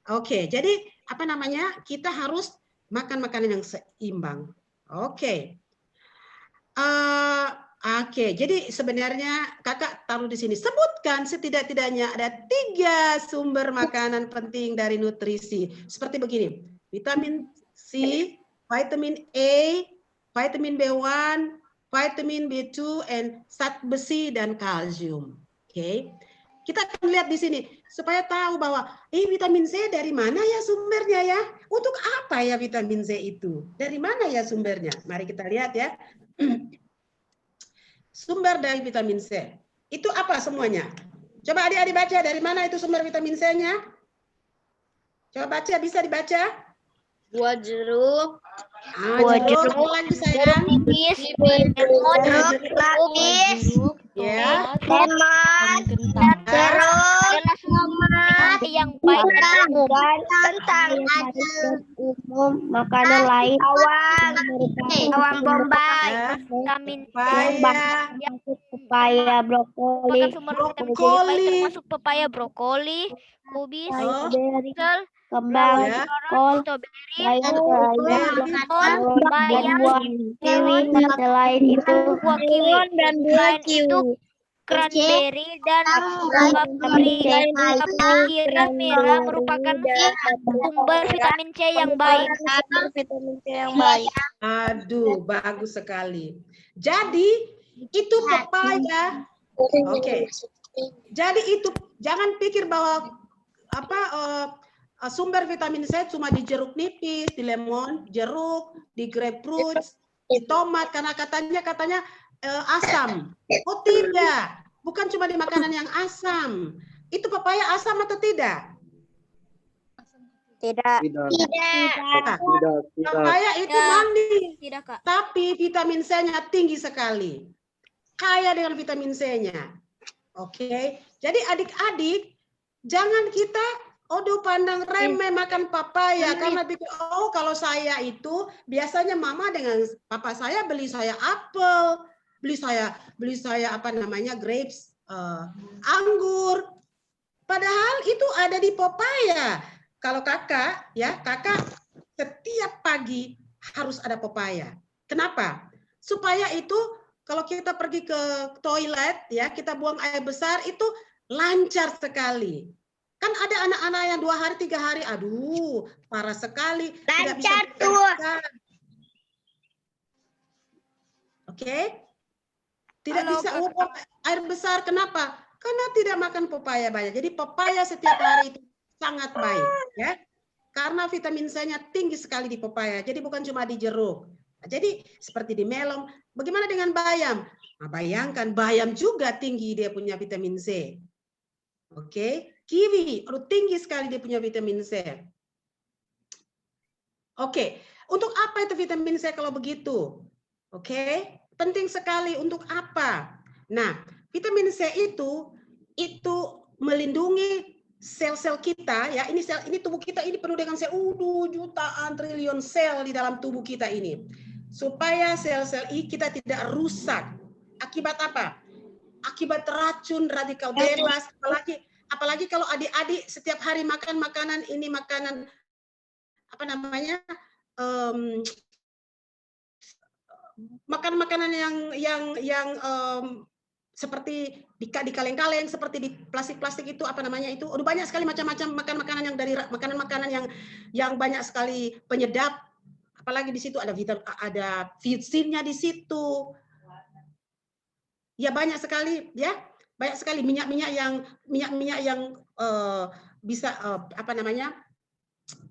Oke, jadi apa namanya? Kita harus makan makanan yang seimbang. Oke. Jadi sebenarnya kakak taruh di sini. Sebutkan setidak-tidaknya ada 3 sumber makanan penting dari nutrisi. Seperti begini. Vitamin C, vitamin A, vitamin B1, vitamin B2, and zat besi dan kalsium. Oke. Kita akan lihat di sini supaya tahu bahwa vitamin C dari mana ya sumbernya ya? Untuk apa ya vitamin C itu? Dari mana ya sumbernya? Mari kita lihat ya. Sumber dari vitamin C. Itu apa semuanya? Coba adik-adik baca dari mana itu sumber vitamin C-nya? Coba baca, bisa dibaca? Buah jeruk. Jeruk. Apa lagi sayang? Jeruk. Ya. Lemon. Jeruk. Tomat. Yang baik tentang umum makanan lain. Bawang bombay. Vitamin pepaya, brokoli. Termasuk pepaya, brokoli, kubis, kembang, kol, bayam, kiwi, selain itu buah kiwi, dan buah kiwi, cranberry dan blackberry. Pikiran merah merupakan sumber vitamin C yang baik. Aduh, bagus sekali. Jadi itu pepaya. Oke. Jadi itu jangan pikir bahwa sumber vitamin C cuma di jeruk nipis, di lemon, jeruk, di grapefruit, di tomat karena katanya asam. Oh tidak. bukan cuma di makanan yang asam. Itu pepaya asam atau tidak? Tidak. Nah, pepaya itu manis, Tidak, Kak. tapi vitamin C-nya tinggi sekali. Kaya dengan vitamin C-nya. Oke, jadi adik-adik, jangan kita pandang remeh makan papaya karena pikir, oh kalau saya itu biasanya mama dengan papa saya beli saya apel, beli saya apa namanya grapes, anggur. Padahal itu ada di papaya. Kalau kakak setiap pagi harus ada papaya. Kenapa? Supaya itu kalau kita pergi ke toilet ya, kita buang air besar itu lancar sekali. Kan ada anak-anak yang 2 hari 3 hari, aduh parah sekali. Lancar tuh. Oke? Tidak bisa buang air besar. Kenapa? Karena tidak makan pepaya banyak. Jadi pepaya setiap hari itu sangat baik, ya. Karena vitamin C-nya tinggi sekali di pepaya. Jadi bukan cuma di jeruk. Jadi seperti di melon, bagaimana dengan bayam? Nah, bayangkan bayam juga tinggi dia punya vitamin C. Oke, kiwi tinggi sekali dia punya vitamin C. Oke, untuk apa itu vitamin C kalau begitu? Oke, penting sekali untuk apa? Nah, vitamin C itu melindungi sel-sel kita ya. Ini tubuh kita ini penuh dengan sel, jutaan triliun sel di dalam tubuh kita ini. Supaya sel-sel ini kita tidak rusak. Akibat apa? Akibat racun radikal bebas. Apalagi kalau adik-adik setiap hari makan makanan apa namanya? Makan makanan yang seperti di kaleng-kaleng, seperti di plastik-plastik itu apa namanya itu. Udah banyak sekali macam-macam makanan yang dari makanan-makanan yang banyak sekali penyedap. Apalagi di situ ada vitsinnya di situ. Ya banyak sekali ya, banyak sekali minyak-minyak yang bisa apa namanya?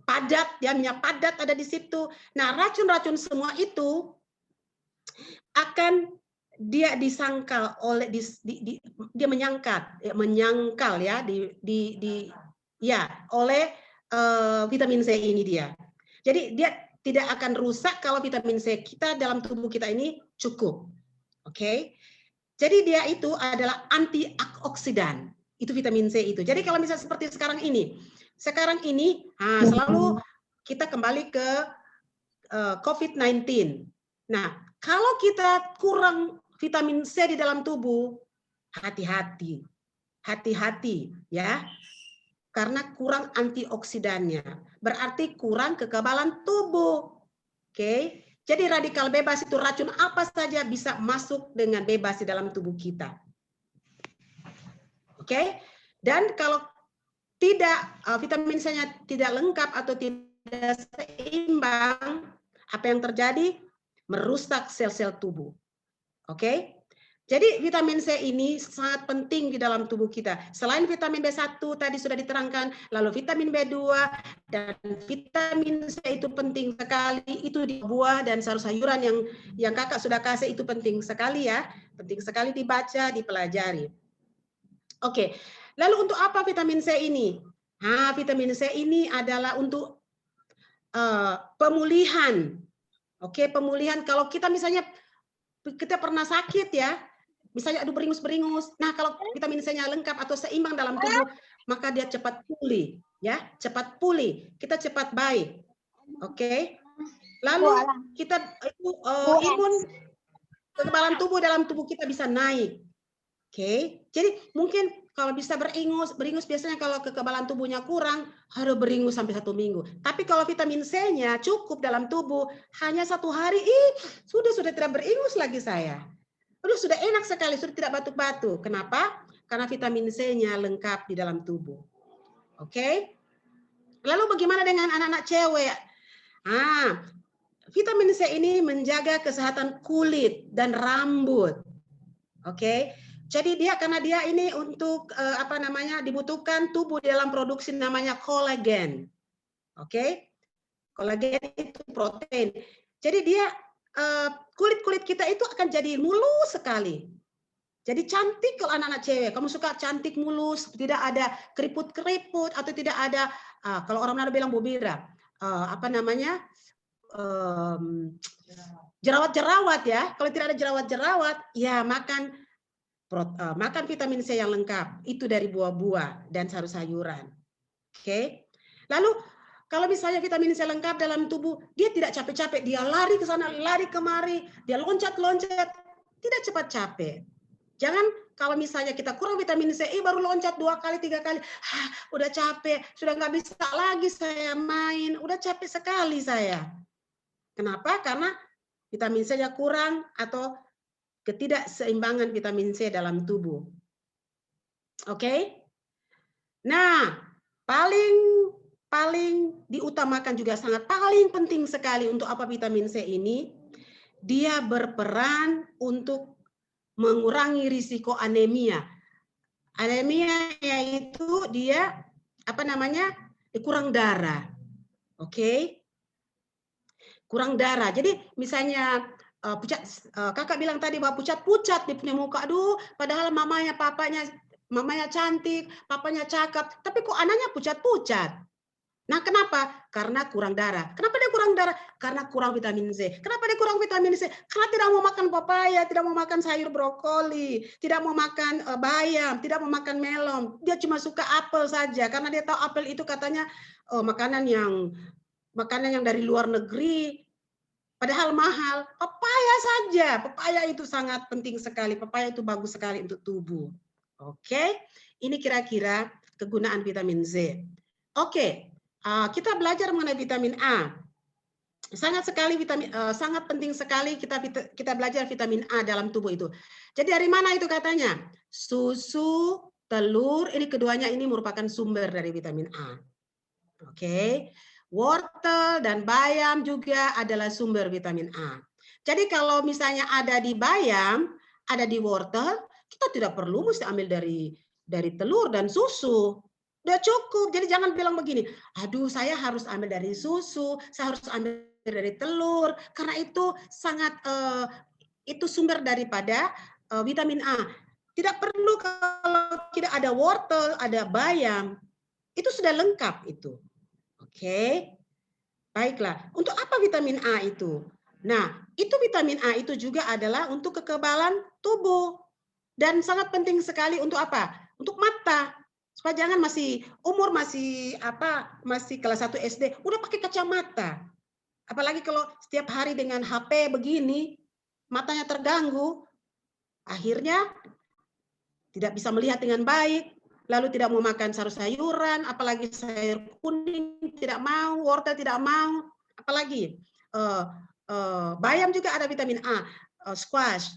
Padat ya, minyak padat ada di situ. Nah, racun-racun semua itu akan dia disangkal oleh dia menyangkal ya oleh vitamin C ini dia. Jadi dia tidak akan rusak kalau vitamin C kita dalam tubuh kita ini cukup. Oke. Jadi dia itu adalah antioksidan. Itu vitamin C itu. Jadi kalau misalnya seperti sekarang ini selalu kita kembali ke COVID-19. Nah, kalau kita kurang vitamin C di dalam tubuh, hati-hati ya. Karena kurang antioksidannya. Berarti kurang kekebalan tubuh. Oke. Jadi radikal bebas itu racun apa saja bisa masuk dengan bebas di dalam tubuh kita. Oke. Dan kalau tidak vitamin C-nya tidak lengkap atau tidak seimbang, apa yang terjadi? Merusak sel-sel tubuh. Oke? Jadi vitamin C ini sangat penting di dalam tubuh kita. Selain vitamin B1 tadi sudah diterangkan, lalu vitamin B2 dan vitamin C itu penting sekali. Itu di buah dan sayur-sayuran yang kakak sudah kasih itu penting sekali ya. Penting sekali dibaca, dipelajari. Oke. Lalu untuk apa vitamin C ini? Vitamin C ini adalah untuk pemulihan. Oke, pemulihan. Kalau kita misalnya kita pernah sakit ya, misalnya beringus-beringus. Nah, kalau vitamin C-nya lengkap atau seimbang dalam tubuh, maka dia cepat pulih, ya, cepat pulih. Kita cepat baik. Oke. Lalu kita imun kekebalan tubuh dalam tubuh kita bisa naik. Oke. Jadi mungkin kalau bisa beringus biasanya kalau kekebalan tubuhnya kurang, harus beringus sampai 1 minggu. Tapi kalau vitamin C-nya cukup dalam tubuh, hanya 1 hari, sudah tidak beringus lagi saya. Sudah enak sekali, sudah tidak batuk-batuk. Kenapa? Karena vitamin C-nya lengkap di dalam tubuh. Oke? Lalu bagaimana dengan anak-anak cewek? Vitamin C ini menjaga kesehatan kulit dan rambut. Oke? Jadi karena dia ini untuk dibutuhkan tubuh di dalam produksi namanya kolagen. Oke? Kolagen itu protein. Jadi dia kulit-kulit kita itu akan jadi mulus sekali. Jadi cantik kalau anak-anak cewek. Kamu suka cantik mulus, tidak ada keriput-keriput atau tidak ada kalau orang Manado bilang bobira, apa namanya? Jerawat-jerawat ya. Kalau tidak ada jerawat-jerawat, ya makan vitamin C yang lengkap. Itu dari buah-buah dan sayur-sayuran. Oke. Lalu kalau misalnya vitamin C lengkap dalam tubuh, dia tidak capek-capek. Dia lari ke sana, lari kemari, dia loncat-loncat, tidak cepat capek. Jangan kalau misalnya kita kurang vitamin C, baru loncat 2 kali, 3 kali, udah capek, sudah nggak bisa lagi saya main, udah capek sekali saya. Kenapa? Karena vitamin C-nya kurang atau ketidakseimbangan vitamin C dalam tubuh. Oke? Nah, paling diutamakan juga sangat paling penting sekali untuk apa vitamin C ini, dia berperan untuk mengurangi risiko anemia. Anemia yaitu dia kurang darah. Oke? Kurang darah. Jadi misalnya kakak bilang tadi bahwa pucat-pucat di punya muka, aduh, padahal mamanya cantik, papanya cakep, tapi kok anaknya pucat-pucat. Nah, kenapa? Karena kurang darah. Kenapa dia kurang darah? Karena kurang vitamin C. Kenapa dia kurang vitamin C? Karena tidak mau makan papaya, tidak mau makan sayur brokoli, tidak mau makan bayam, tidak mau makan melon. Dia cuma suka apel saja, karena dia tahu apel itu katanya makanan yang dari luar negeri, padahal mahal. Papaya saja, papaya itu sangat penting sekali. Papaya itu bagus sekali untuk tubuh. Oke, ini kira-kira kegunaan vitamin C. Oke. Kita belajar mengenai vitamin A. Sangat penting sekali kita belajar vitamin A dalam tubuh itu. Jadi dari mana itu katanya? Susu, telur, ini keduanya ini merupakan sumber dari vitamin A. Oke. Wortel dan bayam juga adalah sumber vitamin A. Jadi kalau misalnya ada di bayam, ada di wortel, kita tidak perlu mesti ambil dari telur dan susu. Udah cukup. Jadi jangan bilang begini, aduh saya harus ambil dari susu, saya harus ambil dari telur, karena itu sangat itu sumber daripada vitamin A. Tidak perlu kalau tidak ada wortel, ada bayam, itu sudah lengkap itu. Oke. Baiklah. Untuk apa vitamin A itu? Nah, itu vitamin A itu juga adalah untuk kekebalan tubuh. Dan sangat penting sekali untuk apa? Untuk mata. Supaya jangan masih kelas 1 SD udah pakai kacamata. Apalagi kalau setiap hari dengan HP begini, matanya terganggu, akhirnya tidak bisa melihat dengan baik, lalu tidak mau makan sayur-sayuran, apalagi sayur kuning tidak mau, wortel tidak mau, apalagi bayam juga ada vitamin A, squash,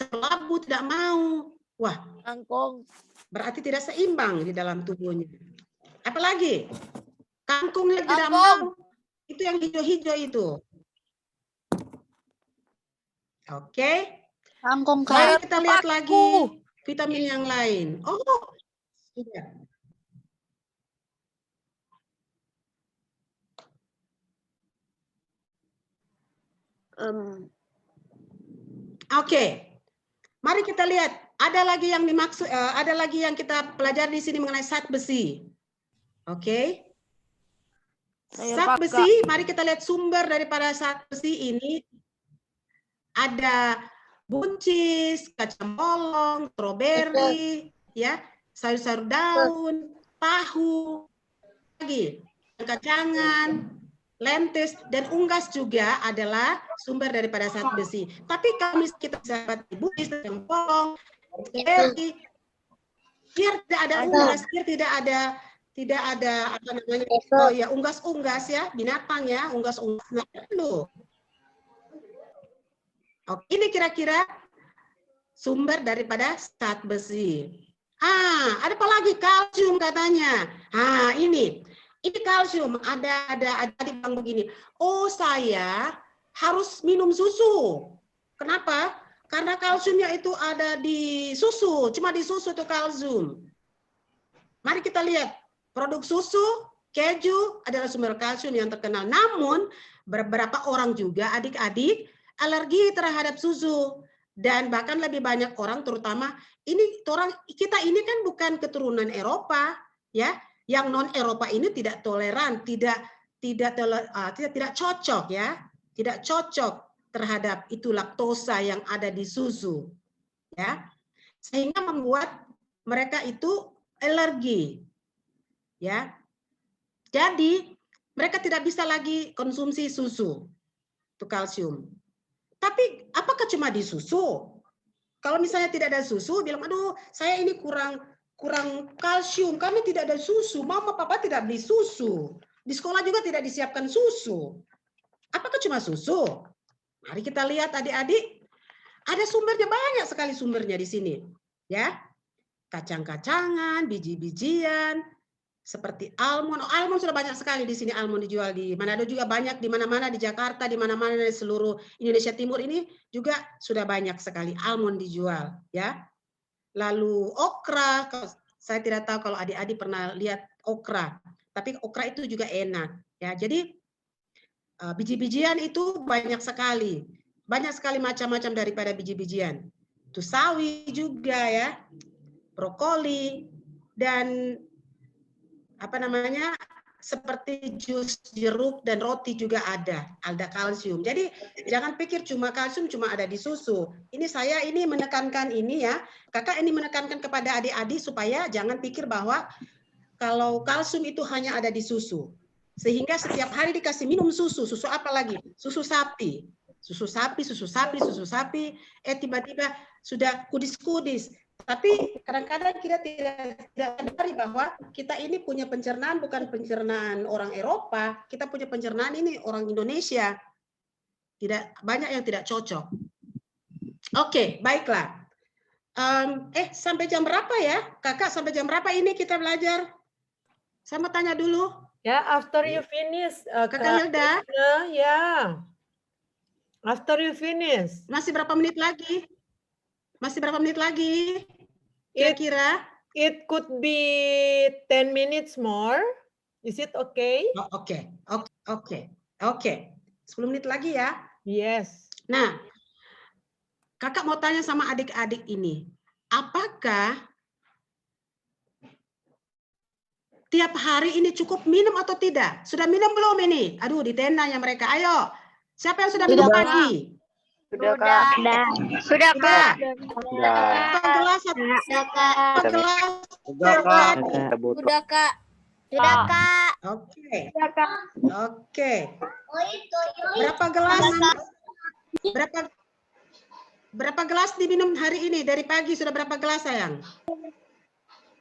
labu tidak mau. Wah, Kangkung. Berarti tidak seimbang di dalam tubuhnya. Apalagi kangkungnya tidak mau. Itu yang hijau-hijau itu. Oke. Kangkung. Mari kita lihat lagi vitamin yang lain. Oh, iya. Oke. Mari kita lihat. Ada lagi yang dimaksud, ada lagi yang kita pelajari di sini mengenai zat besi. Oke. Zat besi, mari kita lihat sumber daripada zat besi ini. Ada buncis, kacang polong, stroberi, ya, sayur-sayur daun, tahu, lagi kacangan, lentes, dan unggas juga adalah sumber daripada zat besi. Tapi kami kita dapat buncis, kacang polong, stroberi, biar tidak ada unggas, biar tidak ada apa namanya, unggas-unggas ya, binatang ya, unggas-unggas nggak perlu. Oke, ini kira-kira sumber daripada zat besi. Ada apa lagi? Kalsium katanya. Ini kalsium. Ada bilang begini. Oh, saya harus minum susu. Kenapa? Karena kalsiumnya itu ada di susu. Cuma di susu itu kalsium. Mari kita lihat. Produk susu, keju adalah sumber kalsium yang terkenal. Namun, beberapa orang juga adik-adik alergi terhadap susu. Dan bahkan lebih banyak orang, terutama kita ini kan bukan keturunan Eropa, ya. Yang non Eropa ini tidak toleran, tidak cocok, ya, tidak cocok terhadap itu laktosa yang ada di susu, ya, sehingga membuat mereka itu alergi, ya. Jadi mereka tidak bisa lagi konsumsi susu untuk kalsium. Tapi apakah cuma di susu? Kalau misalnya tidak ada susu, bilang, aduh, saya ini kurang kalsium karena tidak ada susu. Mama, papa tidak beli susu. Di sekolah juga tidak disiapkan susu. Apakah cuma susu? Mari kita lihat adik-adik. Ada sumbernya, banyak sekali sumbernya di sini. Ya, kacang-kacangan, biji-bijian, seperti almond. Almond sudah banyak sekali di sini, almond dijual di Manado juga banyak, di mana-mana di Jakarta, di mana-mana di seluruh Indonesia Timur ini juga sudah banyak sekali almond dijual, ya. Lalu okra, saya tidak tahu kalau adik-adik pernah lihat okra, tapi okra itu juga enak, ya. Jadi biji-bijian itu banyak sekali macam-macam daripada biji-bijian. Itu sawi juga, ya, brokoli, dan seperti jus jeruk dan roti juga ada kalsium. Jadi jangan pikir cuma kalsium cuma ada di susu. Saya menekankan ini, ya, kakak ini menekankan kepada adik-adik supaya jangan pikir bahwa kalau kalsium itu hanya ada di susu. Sehingga setiap hari dikasih minum susu apa lagi? Susu sapi. Tiba-tiba sudah kudis-kudis. Tapi kadang-kadang kita tidak sadari bahwa kita ini punya pencernaan, bukan pencernaan orang Eropa, kita punya pencernaan ini orang Indonesia. Banyak yang tidak cocok. Oke, baiklah. Sampai jam berapa ya? Kakak, sampai jam berapa ini kita belajar? Saya mau tanya dulu. Ya, after you finish. Kakak Hilda? Ya. After you finish. Masih berapa menit lagi? Kira-kira? It could be 10 minutes more. Is it okay? Oke. 10 menit lagi ya. Yes. Nah, kakak mau tanya sama adik-adik ini. Apakah tiap hari ini cukup minum atau tidak? Sudah minum belum ini? Aduh, di tendanya mereka. Ayo. Siapa yang sudah minum pagi? Sudah, Kak. Sudah, Kak. Berapa gelas? Sudah, Kak. Oke. Berapa gelas? Berapa gelas diminum hari ini? Dari pagi sudah berapa gelas, sayang?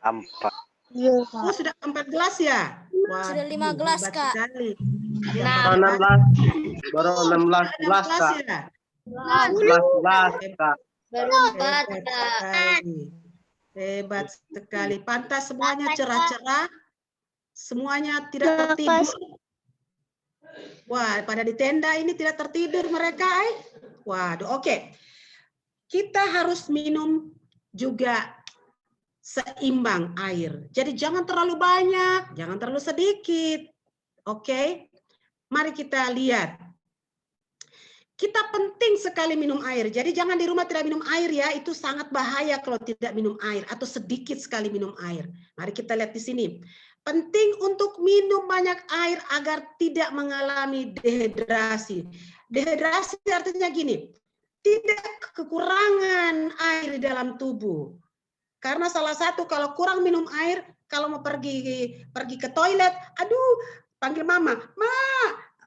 4. Oh, sudah 4 gelas ya? Wah, Sudah 5 gelas, Kak. Baru 16 gelas, Kak. Ya? 16 Kak. Baru 4, Kak. Hebat sekali. Pantas semuanya cerah-cerah. Semuanya tidak tertidur. Wah, pada di tenda ini tidak tertidur mereka. Waduh, oke. Kita harus minum juga seimbang air. Jadi jangan terlalu banyak, jangan terlalu sedikit. Oke. Mari kita lihat. Kita penting sekali minum air. Jadi jangan di rumah tidak minum air ya. Itu sangat bahaya kalau tidak minum air atau sedikit sekali minum air. Mari kita lihat di sini. Penting untuk minum banyak air agar tidak mengalami dehidrasi. Dehidrasi artinya gini. Tidak kekurangan air di dalam tubuh. Karena salah satu kalau kurang minum air, kalau mau pergi ke toilet, aduh, panggil mama. Ma,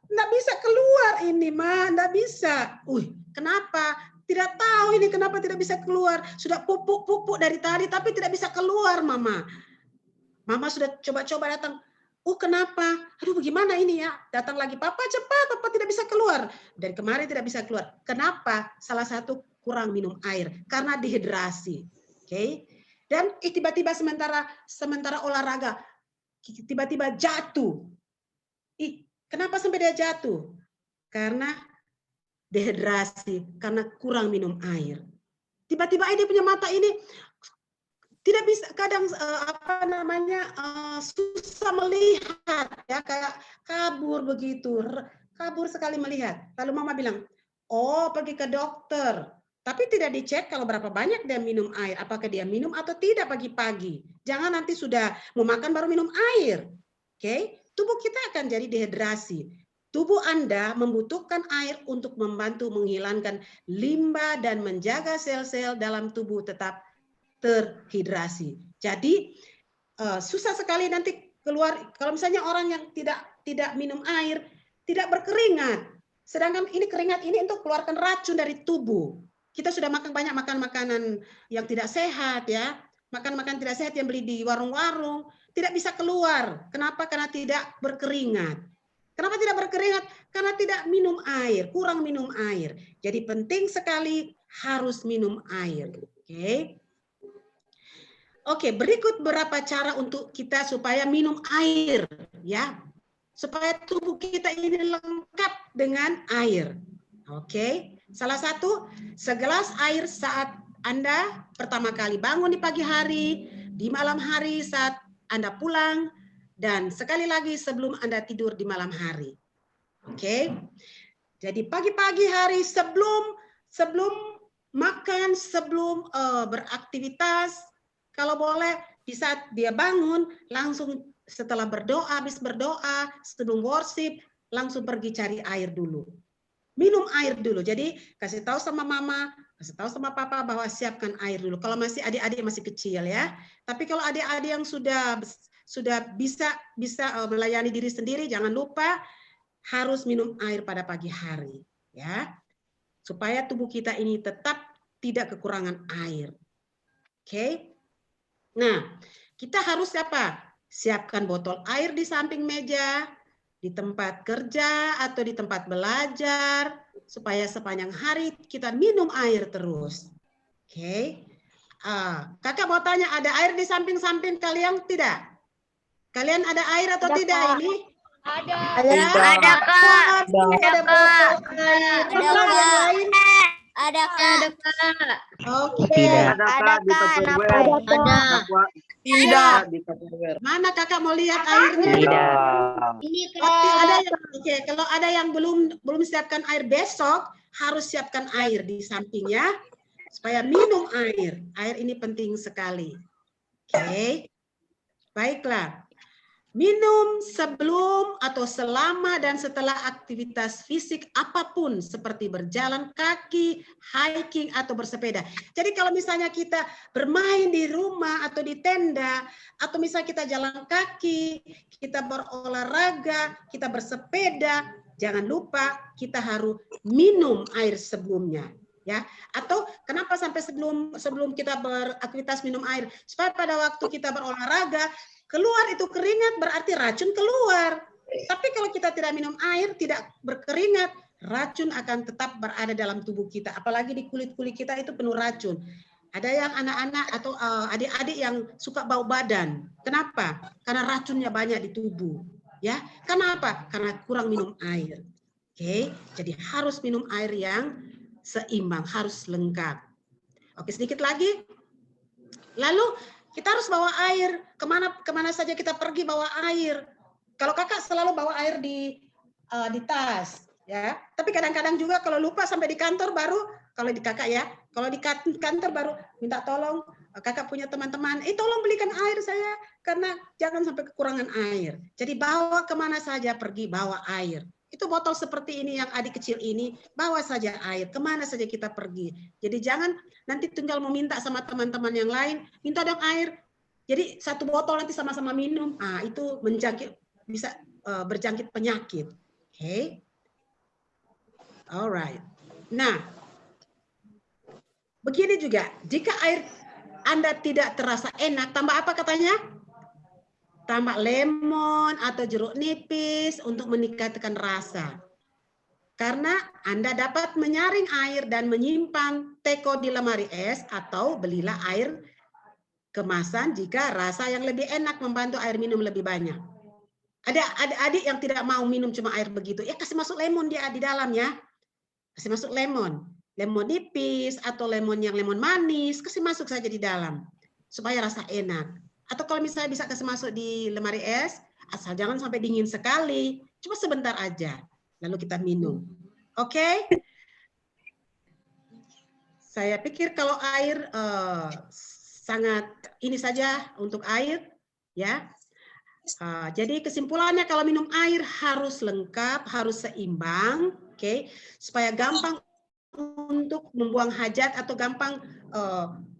nggak bisa keluar ini, Ma, nggak bisa. Kenapa? Tidak tahu ini kenapa tidak bisa keluar. Sudah pupuk dari tadi, tapi tidak bisa keluar, Mama. Mama sudah coba-coba datang. Kenapa? Aduh, bagaimana ini ya? Datang lagi, Papa cepat, Papa tidak bisa keluar. Dari kemarin tidak bisa keluar. Kenapa? Salah satu kurang minum air. Karena dehidrasi. Oke? Dan tiba-tiba sementara olahraga, tiba-tiba jatuh. Kenapa sampai dia jatuh? Karena dehidrasi, karena kurang minum air. Tiba-tiba dia punya mata ini tidak bisa, kadang susah melihat, ya, kayak kabur begitu, kabur sekali melihat. Lalu mama bilang, Oh, pergi ke dokter. Tapi tidak dicek kalau berapa banyak dia minum air. Apakah dia minum atau tidak pagi-pagi. Jangan nanti sudah mau makan baru minum air. Oke, tubuh kita akan jadi dehidrasi. Tubuh Anda membutuhkan air untuk membantu menghilangkan limbah dan menjaga sel-sel dalam tubuh tetap terhidrasi. Jadi susah sekali nanti keluar kalau misalnya orang yang tidak minum air, tidak berkeringat. Sedangkan ini keringat ini untuk keluarkan racun dari tubuh. Kita sudah makan banyak makanan yang tidak sehat ya. Makan tidak sehat yang beli di warung-warung tidak bisa keluar. Kenapa? Karena tidak berkeringat. Kenapa tidak berkeringat? Karena tidak minum air, kurang minum air. Jadi penting sekali harus minum air. Oke. Oke, berikut beberapa cara untuk kita supaya minum air ya. Supaya tubuh kita ini lengkap dengan air. Oke. Salah satu, segelas air saat Anda pertama kali bangun di pagi hari, di malam hari saat Anda pulang, dan sekali lagi sebelum Anda tidur di malam hari. Oke. Jadi pagi-pagi hari sebelum makan, sebelum beraktivitas, kalau boleh di saat dia bangun langsung setelah berdoa, habis berdoa, sebelum worship, langsung pergi cari air dulu. Minum air dulu. Jadi kasih tahu sama mama, kasih tahu sama papa bahwa siapkan air dulu. Kalau masih adik-adik masih kecil ya. Tapi kalau adik-adik yang sudah bisa melayani diri sendiri, jangan lupa harus minum air pada pagi hari ya. Supaya tubuh kita ini tetap tidak kekurangan air. Oke. Nah, kita harus apa? Siapkan botol air di samping meja, di tempat kerja atau di tempat belajar, supaya sepanjang hari kita minum air terus. Oke. Kakak mau tanya, ada air di samping-samping kalian tidak? Kalian ada air atau Ada, tidak Kak. ini? Ada. Ya? Ada, Kak. Ada botol air. Ada, Yang Kak. lain? Ada, Kak. Oke. Ada Kak di Kak. Tupperware. Ada. Tidak di Tupperware. Mana kakak mau lihat airnya? Ini, Oke, ada yang kalau ada yang belum siapkan air besok, harus siapkan air di sampingnya supaya minum air. Air ini penting sekali. Oke. Baiklah. Minum sebelum atau selama dan setelah aktivitas fisik apapun seperti berjalan kaki, hiking atau bersepeda. Jadi kalau misalnya kita bermain di rumah atau di tenda atau misalnya kita jalan kaki, kita berolahraga, kita bersepeda, jangan lupa kita harus minum air sebelumnya. Ya, atau kenapa sampai sebelum kita beraktivitas minum air? Supaya pada waktu kita berolahraga keluar itu keringat berarti racun keluar. Tapi kalau kita tidak minum air, tidak berkeringat, racun akan tetap berada dalam tubuh kita. Apalagi di kulit-kulit kita itu penuh racun. Ada yang anak-anak atau adik-adik yang suka bau badan. Kenapa? Karena racunnya banyak di tubuh. Ya, kenapa? Karena kurang minum air. Oke, jadi harus minum air yang seimbang, harus lengkap. Oke, sedikit lagi. Lalu kita harus bawa air. Kemana saja kita pergi bawa air. Kalau kakak selalu bawa air di tas, ya. Tapi kadang-kadang juga kalau lupa sampai di kantor baru, kalau di kakak ya, kalau di kantor baru minta tolong, kakak punya teman-teman, tolong belikan air saya, karena jangan sampai kekurangan air. Jadi bawa kemana saja pergi bawa air. Itu botol seperti ini yang adik kecil ini, bawa saja air, kemana saja kita pergi. Jadi jangan nanti tinggal meminta sama teman-teman yang lain, minta dong air. Jadi satu botol nanti sama-sama minum, itu bisa berjangkit penyakit. Oke. Alright. Nah, begini juga, jika air Anda tidak terasa enak, tambah apa katanya? Tambah lemon atau jeruk nipis untuk meningkatkan rasa. Karena Anda dapat menyaring air dan menyimpan teko di lemari es atau belilah air kemasan jika rasa yang lebih enak membantu air minum lebih banyak. Ada adik-adik yang tidak mau minum cuma air begitu, ya kasih masuk lemon dia di dalam ya. Kasih masuk lemon nipis atau lemon manis, kasih masuk saja di dalam supaya rasa enak. Atau kalau misalnya bisa kasih masuk di lemari es, asal jangan sampai dingin sekali, cuma sebentar aja, lalu kita minum. Oke? Saya pikir kalau air sangat ini saja untuk air, ya. Jadi kesimpulannya kalau minum air harus lengkap, harus seimbang, oke, supaya gampang untuk membuang hajat atau gampang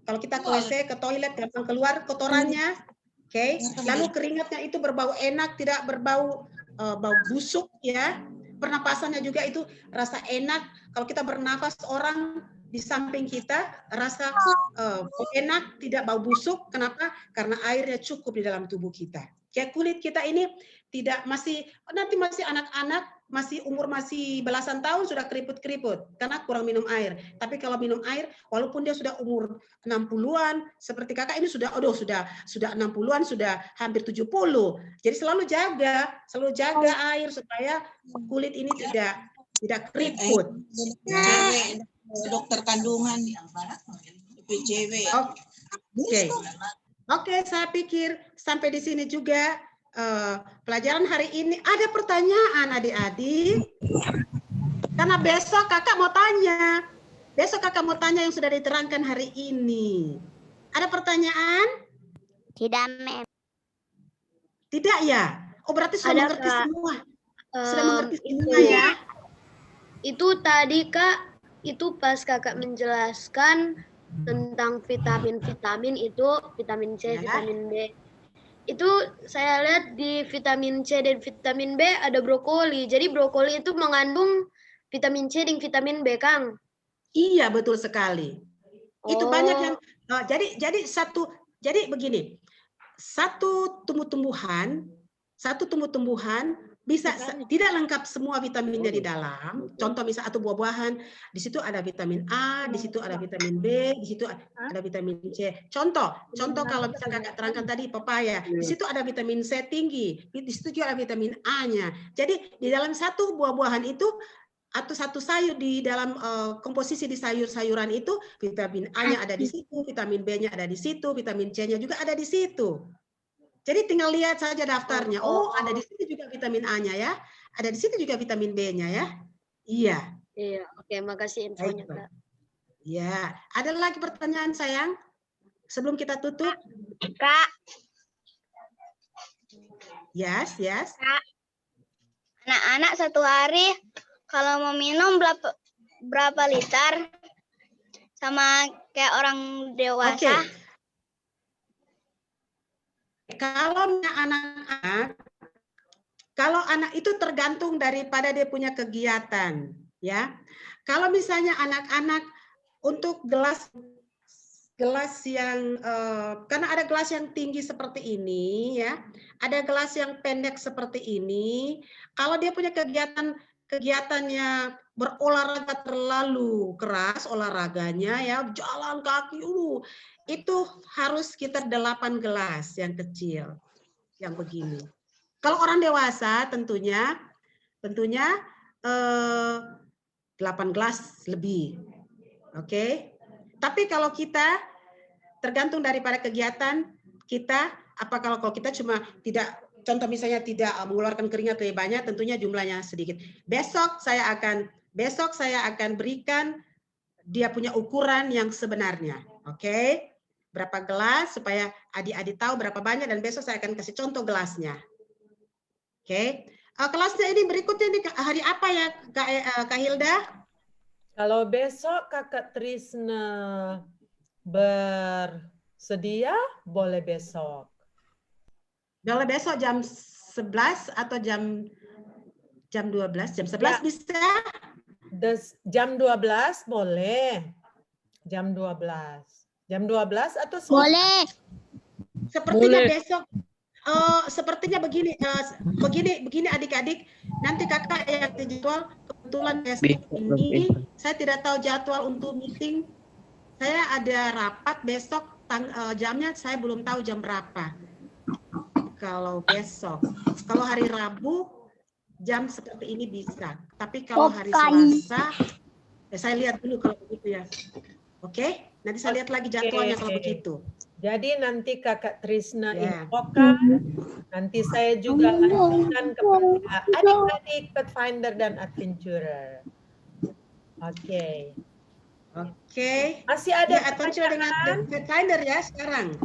kalau kita ke WC, ke toilet gampang keluar kotorannya, oke. Lalu keringatnya itu berbau enak, tidak berbau bau busuk, ya. Pernapasannya juga itu rasa enak. Kalau kita bernafas orang di samping kita rasa enak, tidak bau busuk. Kenapa? Karena airnya cukup di dalam tubuh kita. Kayak kulit kita ini tidak nanti masih anak-anak, masih umur masih belasan tahun sudah keriput-keriput karena kurang minum air. Tapi kalau minum air, walaupun dia sudah umur 60-an, seperti kakak ini sudah 60-an, sudah hampir 70. Jadi selalu jaga air supaya kulit ini tidak keriput. Dokter kandungan PJW. Oke, saya pikir sampai di sini juga pelajaran hari ini. Ada pertanyaan adik-adik? Karena besok kakak mau tanya. Besok kakak mau tanya yang sudah diterangkan hari ini. Ada pertanyaan? Tidak, Mem. Tidak ya? Oh, berarti sudah mengerti semua. Sudah mengerti semua ya? Itu tadi Kak, itu pas kakak menjelaskan tentang vitamin-vitamin itu, vitamin C, vitamin B. Itu saya lihat di vitamin C dan vitamin B ada brokoli. Jadi brokoli itu mengandung vitamin C dan vitamin B, Kang. Iya, betul sekali. Itu banyak yang jadi begini. Satu tumbuh-tumbuhan bisa tidak lengkap semua vitaminnya di dalam. Contoh misalnya atau buah-buahan, di situ ada vitamin A, di situ ada vitamin B, di situ ada vitamin C. Contoh kalau bisa kakak terangkan tadi pepaya, di situ ada vitamin C tinggi, di situ juga ada vitamin A-nya. Jadi di dalam satu buah-buahan itu atau satu sayur di dalam komposisi di sayur-sayuran itu vitamin A-nya ada di situ, vitamin B-nya ada di situ, vitamin C-nya juga ada di situ. Jadi tinggal lihat saja daftarnya. Oh, ada di sini juga vitamin A-nya ya. Ada di situ juga vitamin B-nya ya. Iya. Iya, oke, makasih infonya, Kak. Ya, ada lagi pertanyaan sayang? Sebelum kita tutup? Kak. Yes. Kak. Anak-anak satu hari kalau mau minum berapa liter? Sama kayak orang dewasa. Oke. Kalau anak itu tergantung daripada dia punya kegiatan, ya. Kalau misalnya anak-anak untuk gelas yang karena ada gelas yang tinggi seperti ini, ya, ada gelas yang pendek seperti ini. Kalau dia punya kegiatannya berolahraga terlalu keras olahraganya, ya, jalan kaki, itu harus sekitar 8 gelas yang kecil, yang begini. Kalau orang dewasa tentunya 8 gelas lebih, oke. Tapi kalau kita tergantung daripada kegiatan kita, kalau kita cuma tidak, contoh misalnya tidak mengeluarkan keringat lebih banyak, tentunya jumlahnya sedikit. Besok saya akan berikan dia punya ukuran yang sebenarnya, oke? Berapa gelas supaya adik-adik tahu berapa banyak, dan besok saya akan kasih contoh gelasnya. Oke. Kelasnya ini berikutnya ini hari apa ya Kak Hilda? Kalau besok Kakak Trisna bersedia, boleh besok. Boleh besok jam 11 atau jam 12, jam 11 ya. Bisa? Jam 12 boleh. Jam 12. Jam 12 atau boleh. Sepertinya besok sepertinya begini adik-adik, nanti kakak yang jadwal kebetulan besok ini saya tidak tahu jadwal untuk meeting. Saya ada rapat besok, jamnya saya belum tahu jam berapa. Kalau besok, kalau hari Rabu jam seperti ini bisa, tapi kalau hari Selasa saya lihat dulu kalau begitu ya. Oke, nanti saya lihat lagi jadwalnya kalau begitu. Jadi nanti Kakak Trisna infokan, nanti saya juga lanjutkan kepada adik-adik Pathfinder dan Adventurer. Oke. Oke. Masih ada Ya, Conchula dengan the finder ya sekarang.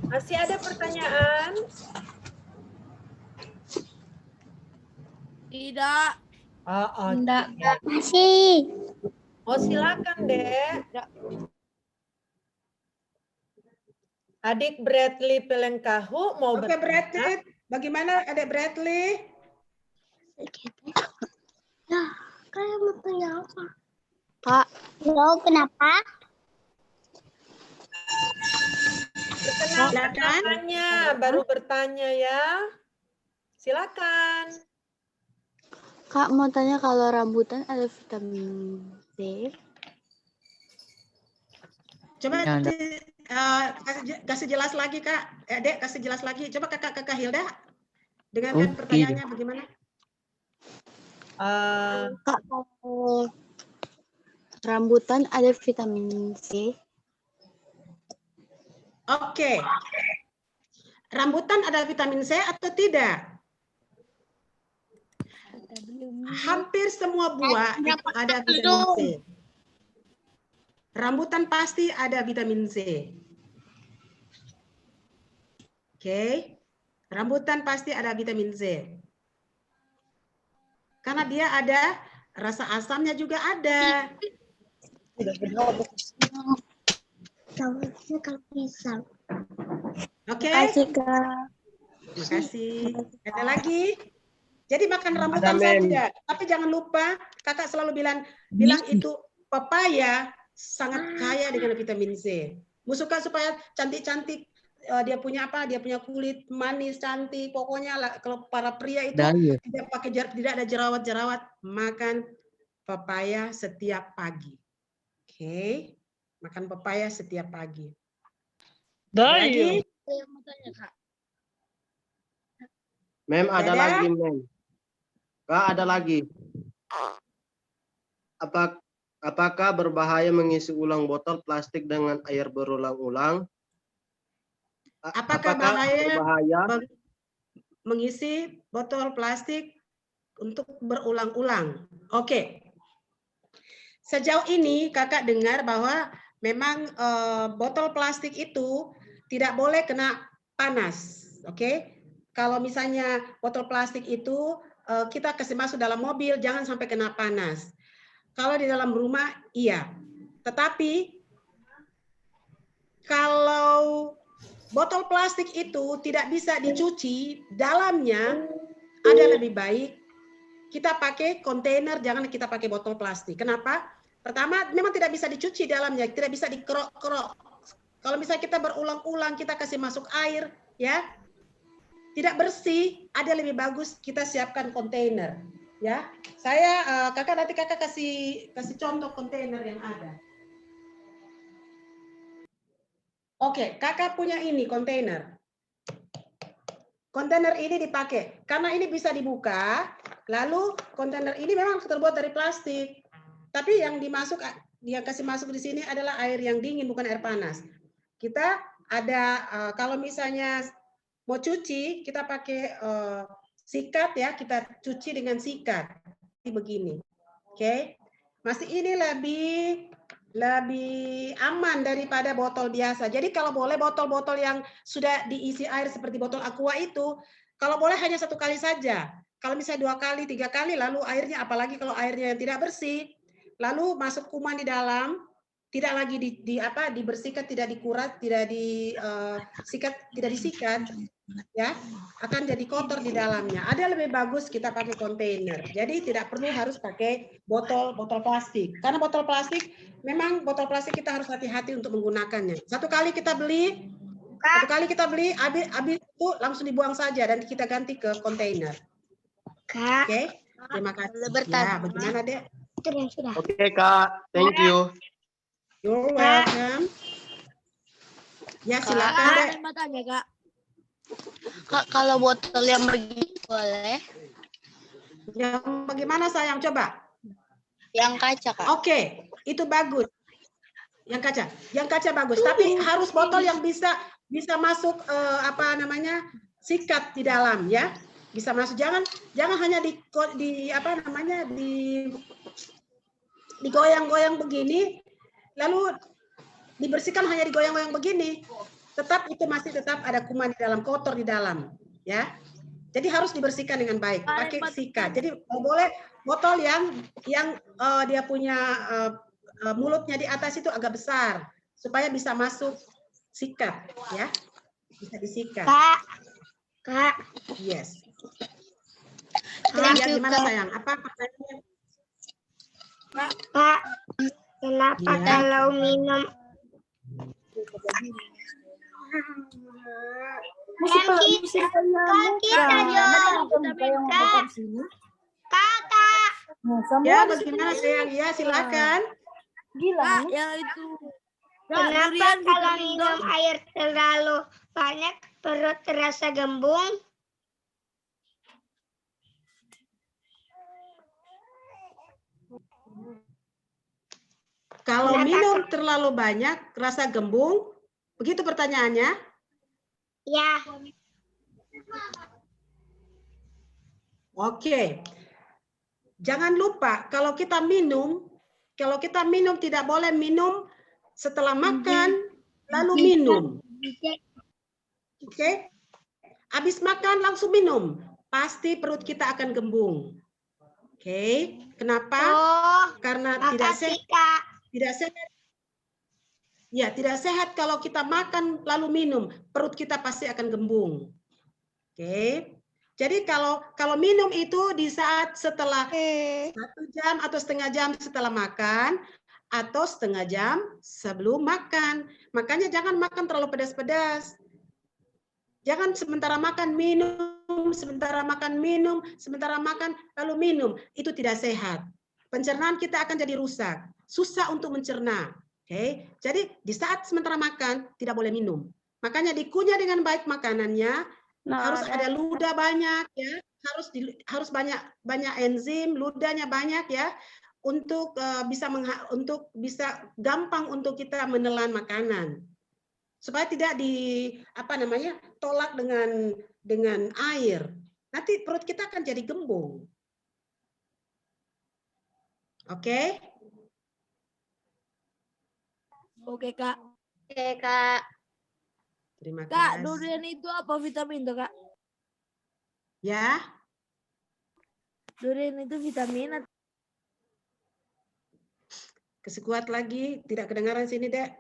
Masih ada pertanyaan? Tidak. Oh, Enggak. Masih. oh silakan Dek. Adik Bradley Pelengkahu mau Oke, Bradley. Bagaimana Adik Bradley? Nah, kayak mau tanya apa? Kak. Halo, kenapa? Perkenalkan namanya, baru bertanya ya. Silakan. Kak mau tanya kalau rambutan ada vitamin C. Coba kasih jelas lagi Kak. Dek, kasih jelas lagi. Coba Kakak Hilda. Dengarkan pertanyaannya bagaimana? Kak kalau rambutan ada vitamin C. Oke. Rambutan ada vitamin C atau tidak? Hampir semua buah itu ada vitamin C. Rambutan pasti ada vitamin C. Oke. Rambutan pasti ada vitamin C. Karena dia ada rasa asamnya juga ada. Oke. Makasih Kak. Terima kasih. Ada lagi? Jadi makan rambutan saja. Tapi jangan lupa, Kakak selalu bilang itu pepaya sangat kaya dengan vitamin C. Mu suka supaya cantik-cantik, dia punya apa? Dia punya kulit manis, cantik. Pokoknya kalau para pria itu tidak ada jerawat-jerawat, makan pepaya setiap pagi. Oke. Makan pepaya setiap pagi. Lagi? Mem, ada lagi, Mem. Kak, ada lagi. Apakah berbahaya mengisi ulang botol plastik dengan air berulang-ulang? Apakah berbahaya mengisi botol plastik untuk berulang-ulang? Oke. Sejauh ini Kakak dengar bahwa memang botol plastik itu tidak boleh kena panas. Oke. Kalau misalnya botol plastik itu kita kasih masuk dalam mobil, jangan sampai kena panas. Kalau di dalam rumah, iya. Tetapi kalau botol plastik itu tidak bisa dicuci, dalamnya ada lebih baik kita pakai kontainer, jangan kita pakai botol plastik. Kenapa? Pertama, memang tidak bisa dicuci dalamnya, tidak bisa dikerok-kerok. Kalau misalnya kita berulang-ulang, kita kasih masuk air, ya, tidak bersih, ada lebih bagus kita siapkan kontainer, ya. Saya nanti kakak kasih contoh kontainer yang ada. Oke, kakak punya ini kontainer. Kontainer ini dipakai karena ini bisa dibuka. Lalu kontainer ini memang terbuat dari plastik, tapi yang dia kasih masuk di sini adalah air yang dingin, bukan air panas. Kita ada kalau misalnya mau cuci, kita pakai sikat ya, kita cuci dengan sikat begini. Oke. Masih ini lebih aman daripada botol biasa. Jadi kalau boleh botol-botol yang sudah diisi air seperti botol aqua itu, kalau boleh hanya 1 kali saja. Kalau misalnya 2 kali, 3 kali, lalu airnya, apalagi kalau airnya yang tidak bersih, lalu masuk kuman di dalam, tidak lagi dibersihkan, tidak dikuras, tidak disikat, ya, akan jadi kotor di dalamnya. Ada lebih bagus kita pakai kontainer. Jadi tidak perlu harus pakai botol plastik. Karena botol plastik, memang botol plastik kita harus hati-hati untuk menggunakannya. Satu kali kita beli, habis itu langsung dibuang saja dan kita ganti ke kontainer. Oke, terima kasih. Ya, bagaimana, Dek? Oke, Kak. Thank you. You're welcome. Ya, silakan, Dek. Mau tanya, Kak. Kak, kalau botol yang begini boleh? Yang bagaimana sayang? Coba. Yang kaca, Kak. Oke, itu bagus. Yang kaca bagus. Tapi harus botol yang bisa masuk sikat di dalam, ya. bisa masuk. Jangan hanya di apa namanya digoyang-goyang begini, lalu dibersihkan hanya digoyang-goyang begini. Tetap itu masih tetap ada kuman di dalam, kotor di dalam, ya. Jadi harus dibersihkan dengan baik pakai sikat. Jadi boleh botol yang dia punya mulutnya di atas itu agak besar supaya bisa masuk sikat, ya. Bisa disikat. Kak. Yes. Thank Ya, you, gimana Kak. sayang? Apa pertanyaannya? Kak, kenapa Iya. kalau minum Kakak. Ya, bagaimana sayang? Ya, silakan. Kak, yang itu. Kenapa kalau minum air terlalu banyak perut terasa gembung? Kalau Kenapa, minum terlalu banyak rasa gembung, begitu pertanyaannya? Ya. Oke. Jangan lupa kalau kita minum tidak boleh minum setelah makan lalu minum. Oke? Habis makan langsung minum, pasti perut kita akan gembung. Oke? Kenapa? Oh, Karena tidak makasih, sehat. Kak. Tidak sehat. Ya, tidak sehat kalau kita makan lalu minum, perut kita pasti akan gembung. Oke. Jadi kalau minum itu di saat setelah 1 jam atau setengah jam setelah makan atau setengah jam sebelum makan. Makanya jangan makan terlalu pedas-pedas. Jangan sementara makan minum, sementara makan minum, sementara makan lalu minum. Itu tidak sehat. Pencernaan kita akan jadi rusak. Susah untuk mencerna. Oke. Jadi di saat sementara makan tidak boleh minum. Makanya dikunyah dengan baik makanannya, harus ada ludah banyak ya, harus banyak enzim, ludahnya banyak ya, untuk bisa gampang untuk kita menelan makanan. Supaya tidak tolak dengan air. Nanti perut kita akan jadi gembung. Oke? Oke, Kak. Oke, Kak. Terima Kak, kasih. durian itu apa vitamin tuh, Kak? Ya, Durian itu vitamin atau kesekuat lagi, tidak kedengaran sini, Dek.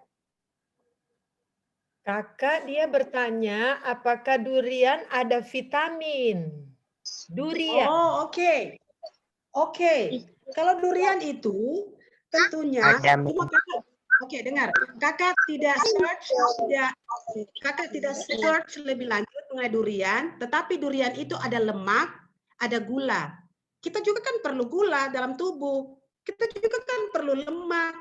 Kakak dia bertanya apakah durian ada vitamin? Durian. Oh, oke. Oke. Kalau durian itu tentunya cuma Oke, dengar. Kakak tidak search lebih lanjut mengenai durian, tetapi durian itu ada lemak, ada gula. Kita juga kan perlu gula dalam tubuh. Kita juga kan perlu lemak.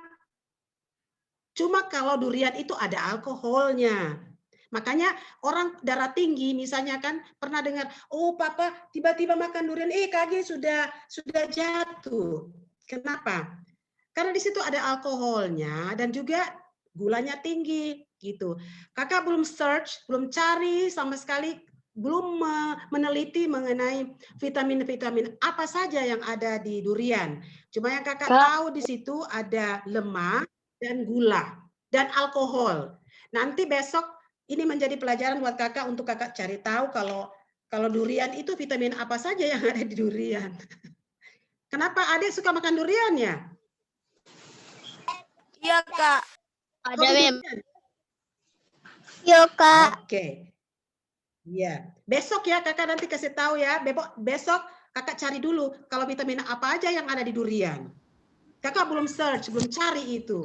Cuma kalau durian itu ada alkoholnya. Makanya orang darah tinggi misalnya kan pernah dengar, oh papa tiba-tiba makan durian, kaki sudah jatuh. Kenapa? Karena di situ ada alkoholnya dan juga gulanya tinggi gitu. Kakak belum search, belum cari sama sekali, belum meneliti mengenai vitamin-vitamin apa saja yang ada di durian. Cuma yang kakak tahu di situ ada lemak dan gula dan alkohol. Nanti besok ini menjadi pelajaran buat kakak untuk kakak cari tahu kalau durian itu vitamin apa saja yang ada di durian. Kenapa adik suka makan durian ya? Iya, Kak. Ada, Mem. Yuk, Kak. Oke. Iya. Besok ya kakak nanti kasih tahu ya. Besok kakak cari dulu kalau vitamin apa aja yang ada di durian. Kakak belum search, belum cari itu.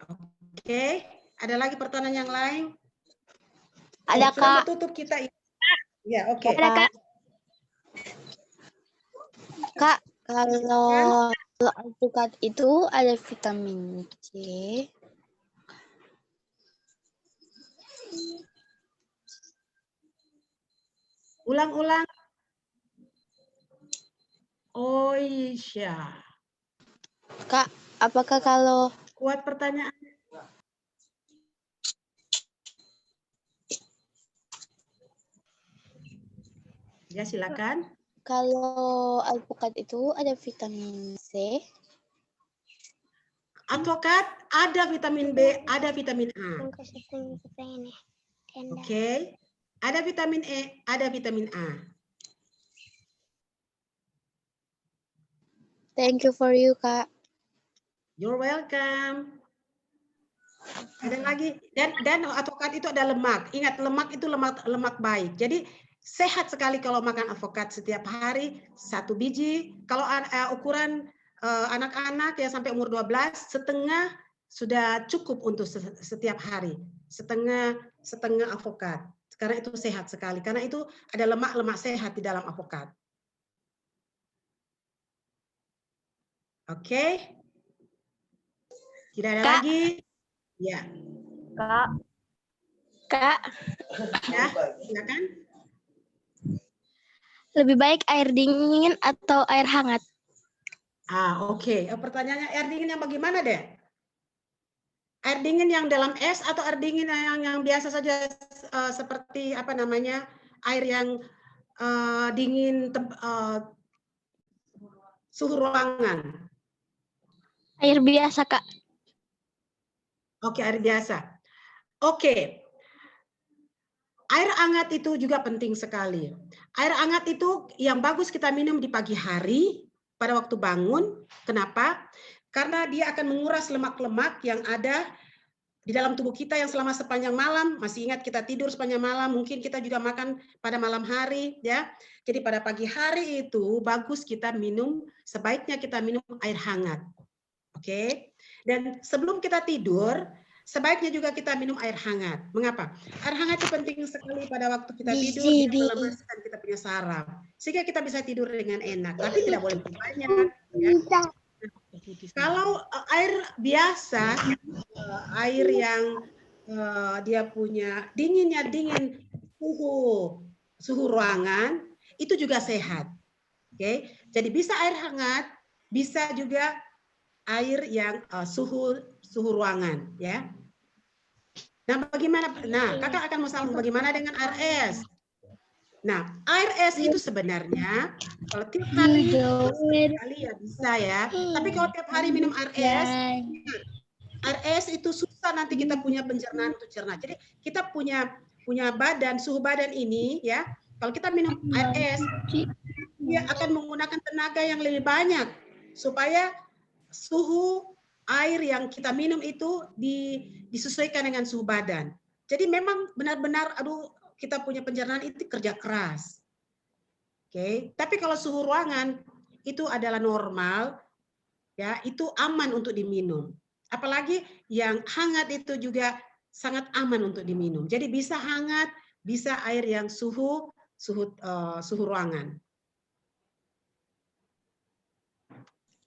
Oke. Ada lagi pertanyaan yang lain? Ada, Sudah Kak. tutup kita ini. Ya, oke. Ada, Kak. Kak, kalau alpukat itu ada vitamin C. Ulang-ulang. Oh iya. Kak, apakah kalau Kuat pertanyaan. Ya, silakan. Kalau alpukat itu ada vitamin C. Advokat ada vitamin B, ada vitamin A. Oke. Ada vitamin E, ada vitamin A. Thank you for you, Kak. You're welcome. Ada lagi dan advokat itu ada lemak. Ingat, lemak itu lemak baik. Jadi sehat sekali kalau makan avokat setiap hari 1 biji. Kalau ukuran anak-anak ya sampai umur 12, setengah sudah cukup untuk setiap hari. Setengah avokat. Karena itu sehat sekali. Karena itu ada lemak-lemak sehat di dalam avokat. Oke. Tidak ada lagi? Ya. Kak, Ya, silakan. lebih baik air dingin atau air hangat? Oke. Pertanyaannya air dingin yang bagaimana deh? Air dingin yang dalam es atau air dingin yang biasa saja seperti apa namanya air yang dingin suhu ruangan? Air biasa, Kak. Oke, air biasa. Oke. Air hangat itu juga penting sekali. Air hangat itu yang bagus kita minum di pagi hari pada waktu bangun. Kenapa? Karena dia akan menguras lemak-lemak yang ada di dalam tubuh kita yang selama sepanjang malam. Masih ingat kita tidur sepanjang malam, mungkin kita juga makan pada malam hari, ya. Jadi pada pagi hari itu bagus kita minum, sebaiknya kita minum air hangat. Oke. Dan sebelum kita tidur, sebaiknya juga kita minum air hangat. Mengapa? Air hangat itu penting sekali pada waktu kita tidur, dia melemaskan kita punya saraf. Sehingga kita bisa tidur dengan enak. Tapi tidak boleh banyak. Ya. Kalau air biasa, air yang dia punya dingin suhu ruangan, itu juga sehat. Oke. Jadi bisa air hangat, bisa juga air yang suhu ruangan, ya. Nah, bagaimana? Nah, kakak akan mau sambung bagaimana dengan air es? Nah, air es itu sebenarnya kalau tiap hari sekali ya bisa ya. Tapi kalau tiap hari minum air es itu susah nanti kita punya pencernaan untuk cerna. Jadi kita punya badan, suhu badan ini ya. Kalau kita minum air es, dia akan menggunakan tenaga yang lebih banyak supaya suhu air yang kita minum itu disesuaikan dengan suhu badan. Jadi memang benar-benar kita punya pencernaan itu kerja keras. Oke, tapi kalau suhu ruangan itu adalah normal, ya, itu aman untuk diminum. Apalagi yang hangat itu juga sangat aman untuk diminum. Jadi bisa hangat, bisa air yang suhu ruangan.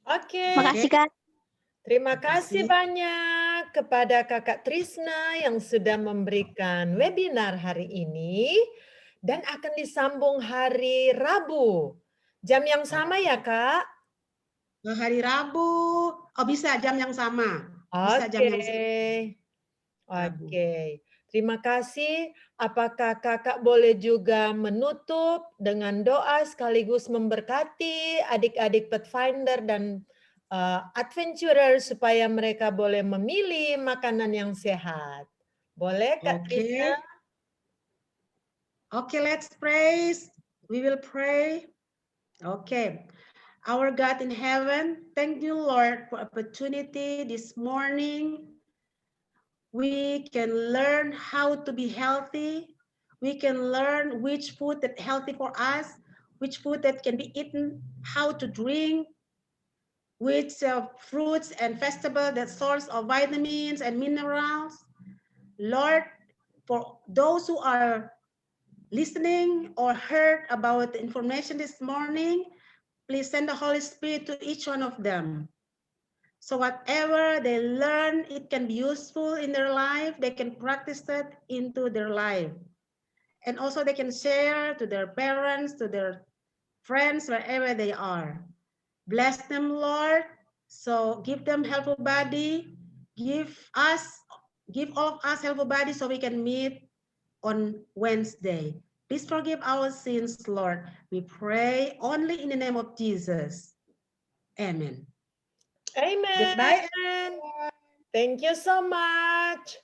Oke. Makasih, Kak. Terima kasih banyak kepada Kakak Trisna yang sudah memberikan webinar hari ini dan akan disambung hari Rabu. Jam yang sama ya, Kak? Hari Rabu, bisa jam yang sama. Bisa jam yang sama. Oke. Terima kasih. Apakah Kakak boleh juga menutup dengan doa sekaligus memberkati adik-adik Pathfinder dan adventurer supaya mereka boleh memilih makanan yang sehat. Boleh, Kak Trisna? Okay, let's pray. We will pray. Okay. Our God in heaven, thank you, Lord, for opportunity this morning. We can learn how to be healthy. We can learn which food that healthy for us, which food that can be eaten, how to drink, which fruits and vegetables that source of vitamins and minerals. Lord, for those who are listening or heard about the information this morning, please send the Holy Spirit to each one of them. So whatever they learn, it can be useful in their life. They can practice that into their life. And also they can share to their parents, to their friends, wherever they are. Bless them, Lord. So give them helpful body. Give all of us helpful body so we can meet on Wednesday. Please forgive our sins, Lord. We pray only in the name of Jesus. Amen. Amen. Goodbye. Thank you so much.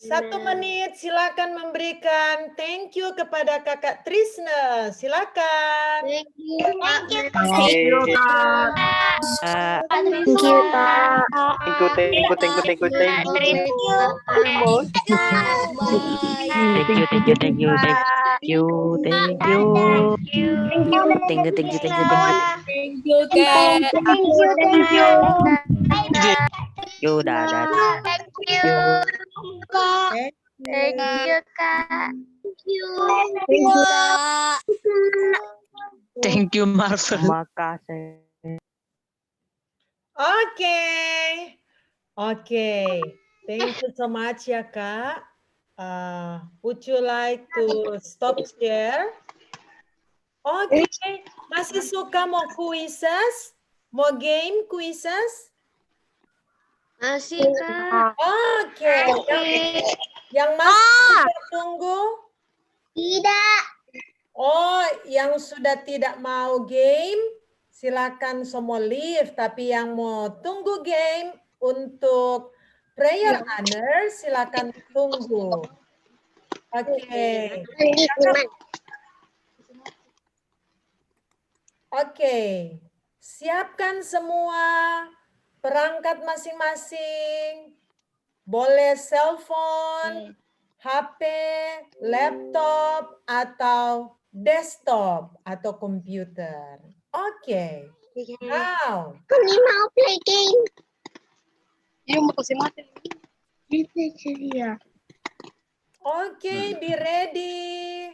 1 menit, silakan memberikan thank you kepada Kakak Trisna. Silakan. Thank you, Kak. Thank you, Kak. Thank you, Kak. Thank you. Thank you, Kak. Thank you, Marvel. Makasih. Okay. Thank you so much ya Kak. Would you like to stop share? Oke. Masih suka mau quizzes? Mau game quizzes? Masih, Kak. Oke. Yang masih kita tunggu? Tidak. Oh, yang sudah tidak mau game, silakan semua leave. Tapi yang mau tunggu game untuk prayer honor, silakan tunggu. Oke. Oke. Siapkan semua perangkat masing-masing. Boleh cellphone, HP, laptop, atau desktop, atau komputer. Oke. Now. Kami mau play game. Oke, be ready.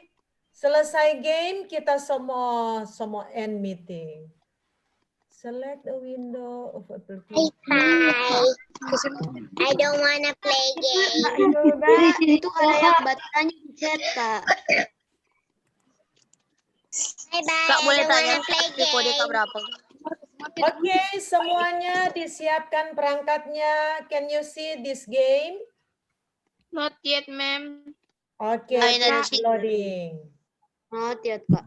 Selesai game, kita semua end meeting. Select a window of application. Hi. I don't wanna play game. Itu ada yang bacanya di chat, Kak. Bye bye. Kak, boleh I don't tanya wanna play kode Kak game. berapa? Oke, semuanya disiapkan perangkatnya. Can you see this game? Not yet, ma'am. Oke, Kak. loading. Oh, lihat, Kak.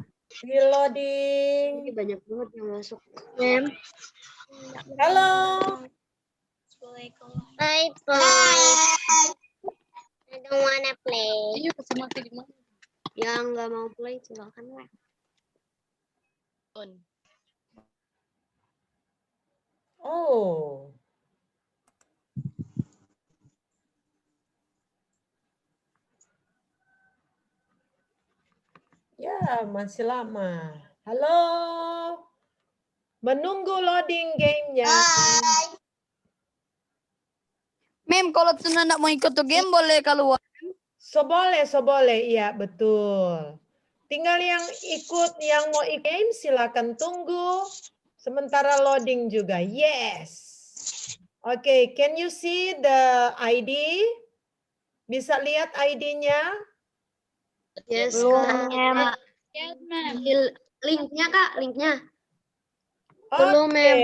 Reloading. Ini banyak banget yang masuk. Halo. Bye bye. I don't wanna play. Yang nggak mau play silakan lah. Oh. Ya, masih lama. Halo. Menunggu loading gamenya. Mem, kalau Tuna nak mau ikut tuh game boleh keluar. Boleh, iya betul. Tinggal yang mau ikut game silakan tunggu. Sementara loading juga. Yes. Oke, can you see the ID? Bisa lihat ID-nya? Yes, Belum, Kak. Mem. Linknya, Kak, linknya. Oke. Belum, Mem.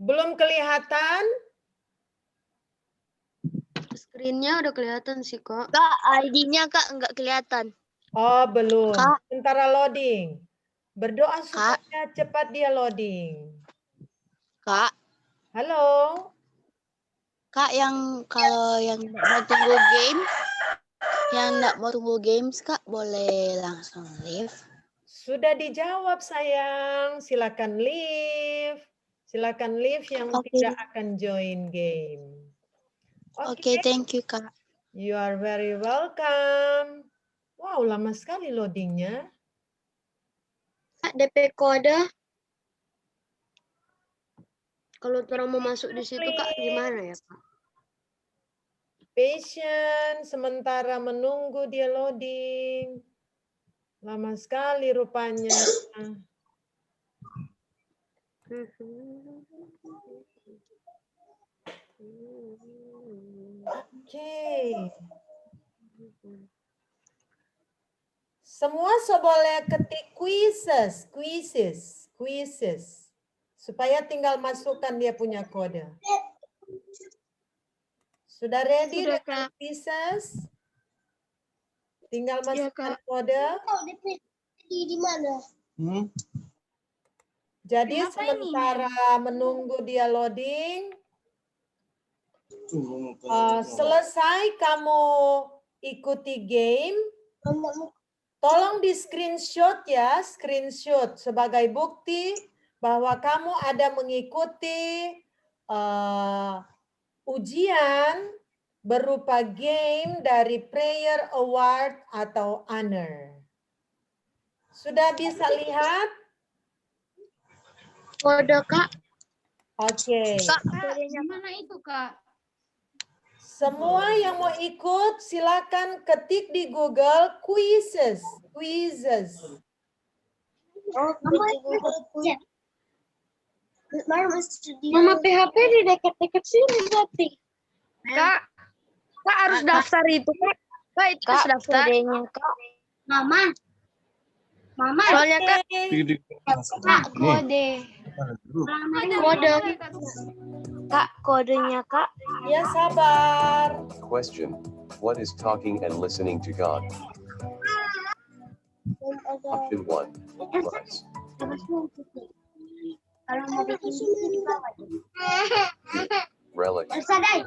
Belum kelihatan? Screen-nya udah kelihatan sih, Kak. Kak, ID-nya Kak nggak kelihatan. Oh, belum. Kak. Sementara loading. Berdoa supaya cepat dia loading. Kak, Halo. Kak kalau yang nggak mau tunggu game, yang nggak mau tunggu games Kak boleh langsung leave. Sudah dijawab sayang. Silakan leave. Silakan leave yang tidak akan join game. Oke, thank you Kak. You are very welcome. Wow, lama sekali loadingnya. Kak, DP kode. Kalau orang mau masuk di situ, Kak, gimana ya, Kak? Patient, sementara menunggu dia loading. Lama sekali rupanya. Oke. Semua boleh ketik quizzes. Supaya tinggal masukkan dia punya kode. Sudah ready dengan quizzes? Tinggal masukkan kode. Di mana? Jadi sementara menunggu dia loading, selesai kamu ikuti game, tolong di screenshot ya, screenshot sebagai bukti bahwa kamu ada mengikuti ujian berupa game dari Prayer Award atau Honor. Sudah bisa lihat? Kode, Kak. Oke. Kak, kodenya mana itu, Kak? Semua yang mau ikut silakan ketik di Google quizzes. Mama PHP di dekat-dekat sini berarti. Kak harus daftar itu, Kak. Kak, itu harus daftar. Kak. Mama. Soalnya Kak, kode. Kak, kodenya, Kak. Ya, sabar. Question. What is talking and listening to God? Option 1. Plus. Kalau mau bikin di bawah. Relic. Option 3.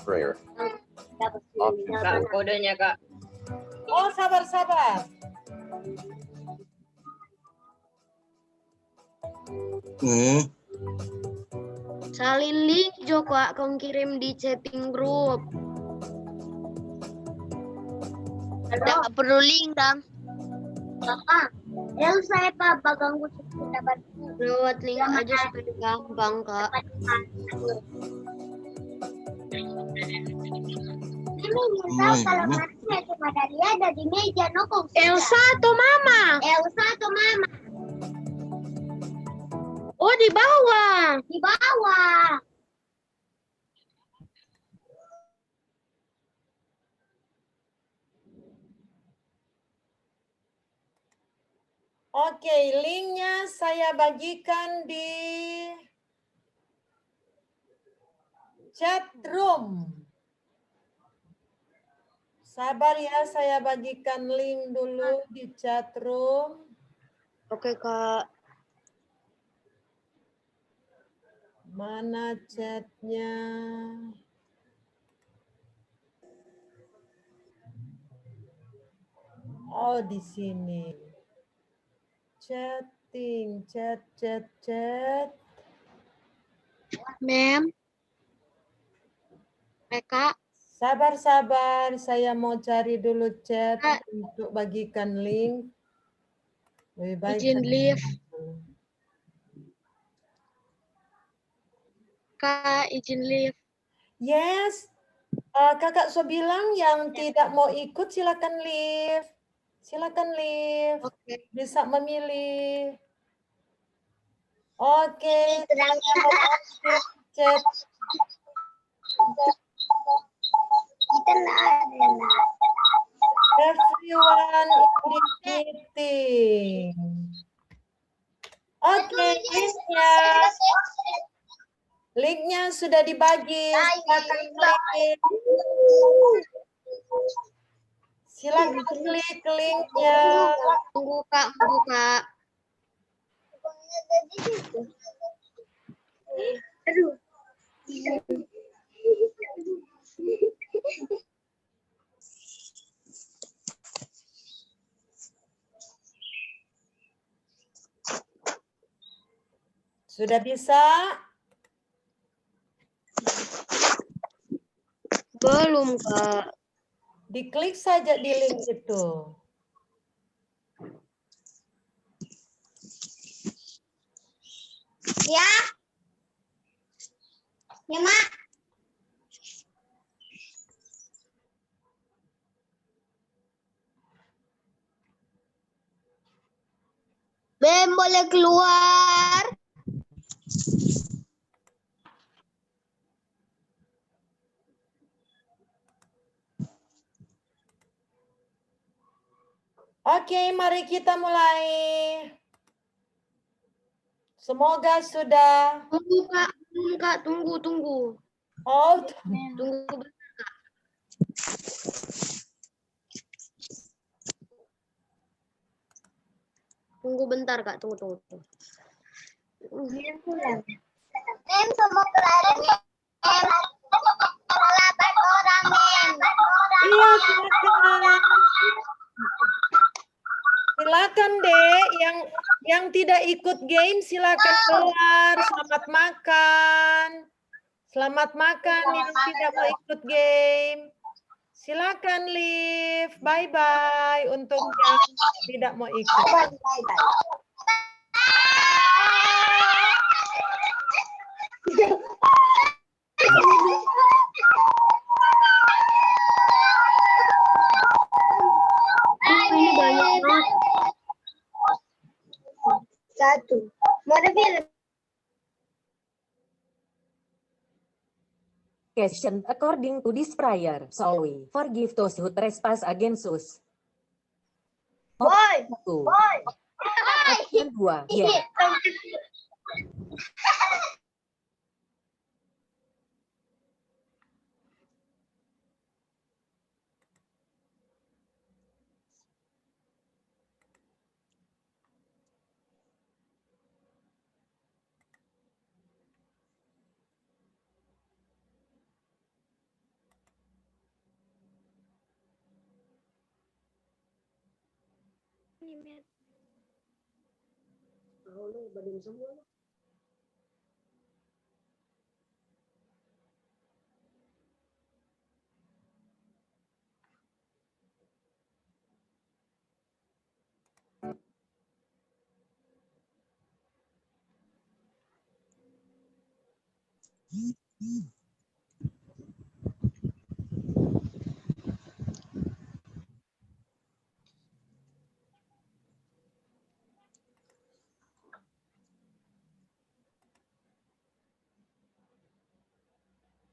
Prayer. Option 4. Kodenya, Kak. Oh, sabar. Salin link Joko, kau kirim di chatting group. Tidak perlu link, Dang. Kakak, saya Pak bagangku kita bantu. Lewat link aja supaya gampang, Kak. Kalau Maria cuma Dalia ada di meja, nokong. Elsa atau Mama? Oh, di bawah. Oke, linknya saya bagikan di chat room. Sabar ya, saya bagikan link dulu di chat room. Oke, Kak. Mana chatnya? Oh, di sini. Chatting, chat. Mem. Kak. Sabar, saya mau cari dulu chat untuk bagikan link. Lebih baik Izin live. Kak, izin live. Yes. Kakak so bilang yang tidak mau ikut silakan leave. Oke. Bisa memilih. Oke. Chat. Everyone in the meeting. Oke, linknya sudah dibagi. Silakan klik linknya. Tunggu Kak. Aduh. Sudah bisa? Belum, Kak. Diklik saja di link itu. Ya, Mak. Bem, boleh keluar? Oke, mari kita mulai. Semoga sudah. Tunggu, Kak. Tunggu. Oh, tunggu bentar, Kak. Tunggu bentar Kak, tunggu. Mem, semua kelarin. Delapan orang, Mem. Iya, silakan. Silakan Dek, yang tidak ikut game silakan keluar. Selamat makan. Selamat makan yang tidak mau ikut game. Silakan leave. Bye-bye untuk yang tidak mau ikut. Ini banyak banget. Satu. Mau film. Question according to this prayer, shall we forgive those who trespass against us? Boy. Satu. Boy. Option 2, ya.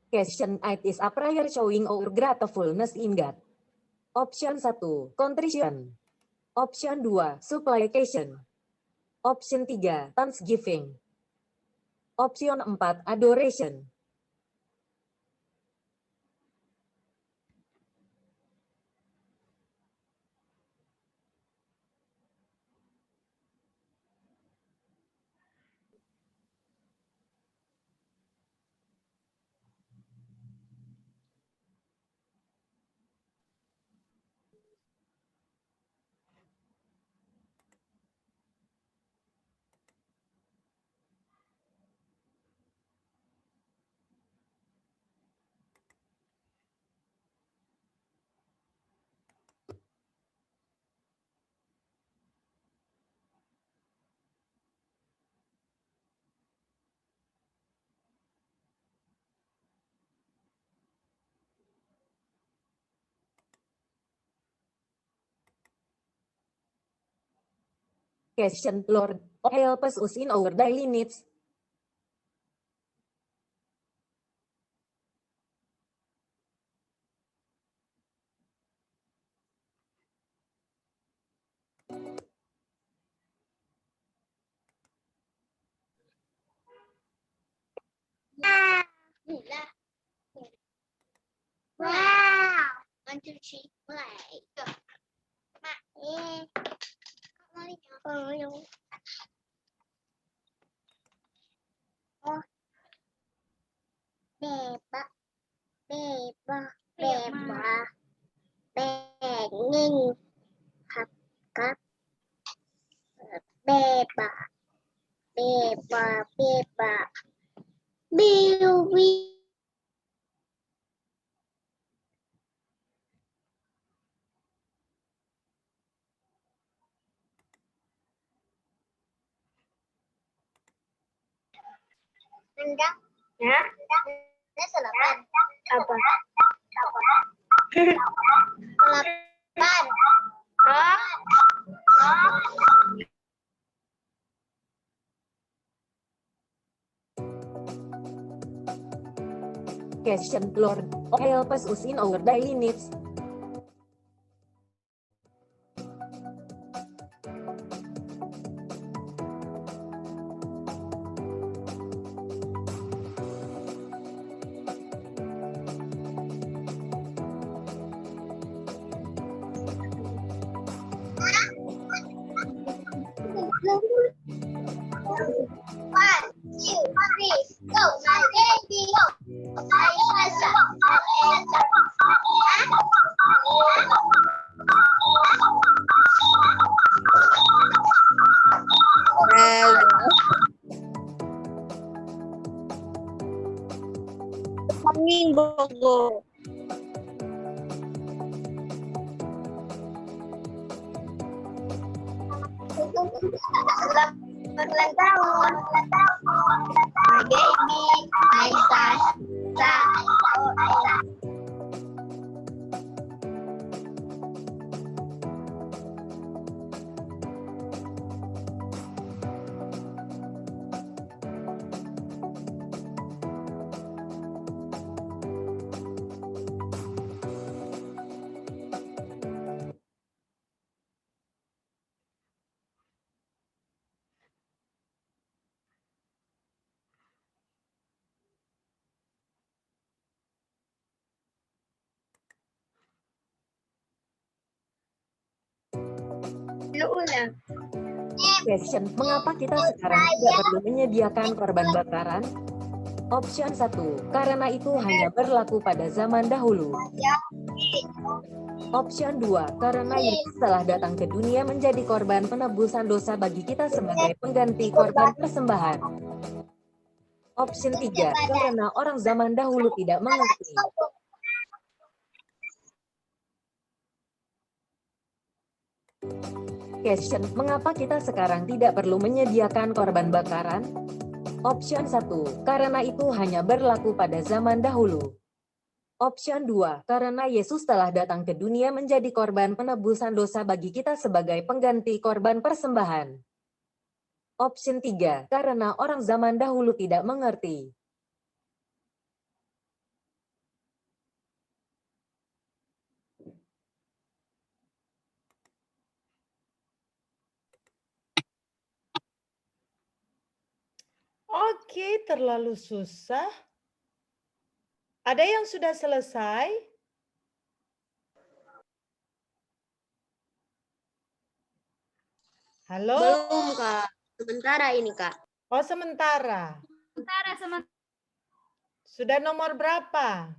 Question 8 is a prayer showing our gratefulness in God. Option 1, contrition. Option 2, supplication. Option 3, thanksgiving. Option 4, adoration. Question, Lord, help us in our daily needs. Wow. 1, 2, 3, mulai. Mak, Oh. Beba. Pengen. Kakak. Beba. Biwi. Endang. Ya. Ini selapan. Apa? Selapan. Question, Lord, help us in our daily needs. Angin Bogo. Selamat ulang tahun. Baby, Aisyah. Ulang. Question, mengapa kita sekarang tidak perlu menyediakan korban bakaran? Option 1, karena itu hanya berlaku pada zaman dahulu. Option 2, karena Yesus telah datang ke dunia menjadi korban penebusan dosa bagi kita sebagai pengganti korban persembahan. Option 3, karena orang zaman dahulu tidak mengerti. Question, mengapa kita sekarang tidak perlu menyediakan korban bakaran? Option 1, karena itu hanya berlaku pada zaman dahulu. Option 2, karena Yesus telah datang ke dunia menjadi korban penebusan dosa bagi kita sebagai pengganti korban persembahan. Option 3, karena orang zaman dahulu tidak mengerti. Oke, terlalu susah. Ada yang sudah selesai? Halo? Belum, Kak. Sementara ini, Kak. Oh, sementara. Sementara. Sudah nomor berapa?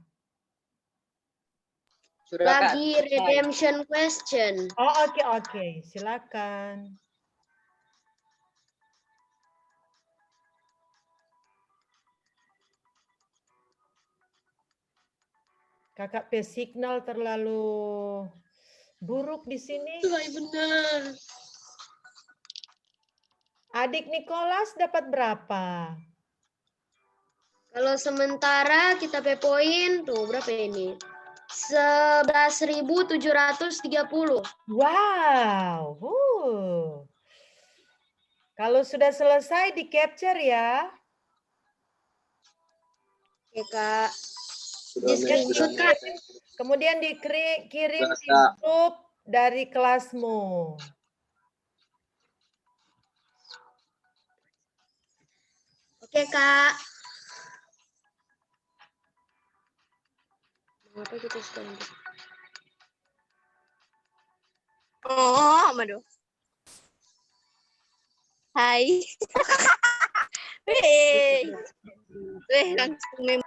Lagi redemption question. Oh, oke. Silakan. Kakak P signal terlalu buruk di sini. Benar. Adik Nicholas dapat berapa? Kalau sementara kita poin tuh berapa ini? 11.730. Wow. Kalau sudah selesai di capture ya. Oke, Kak. Kemudian dikirim di grup dari kelasmu. Oke, Kak. Mengapa kita sekarang? Oh, aduh. Hai. Langsung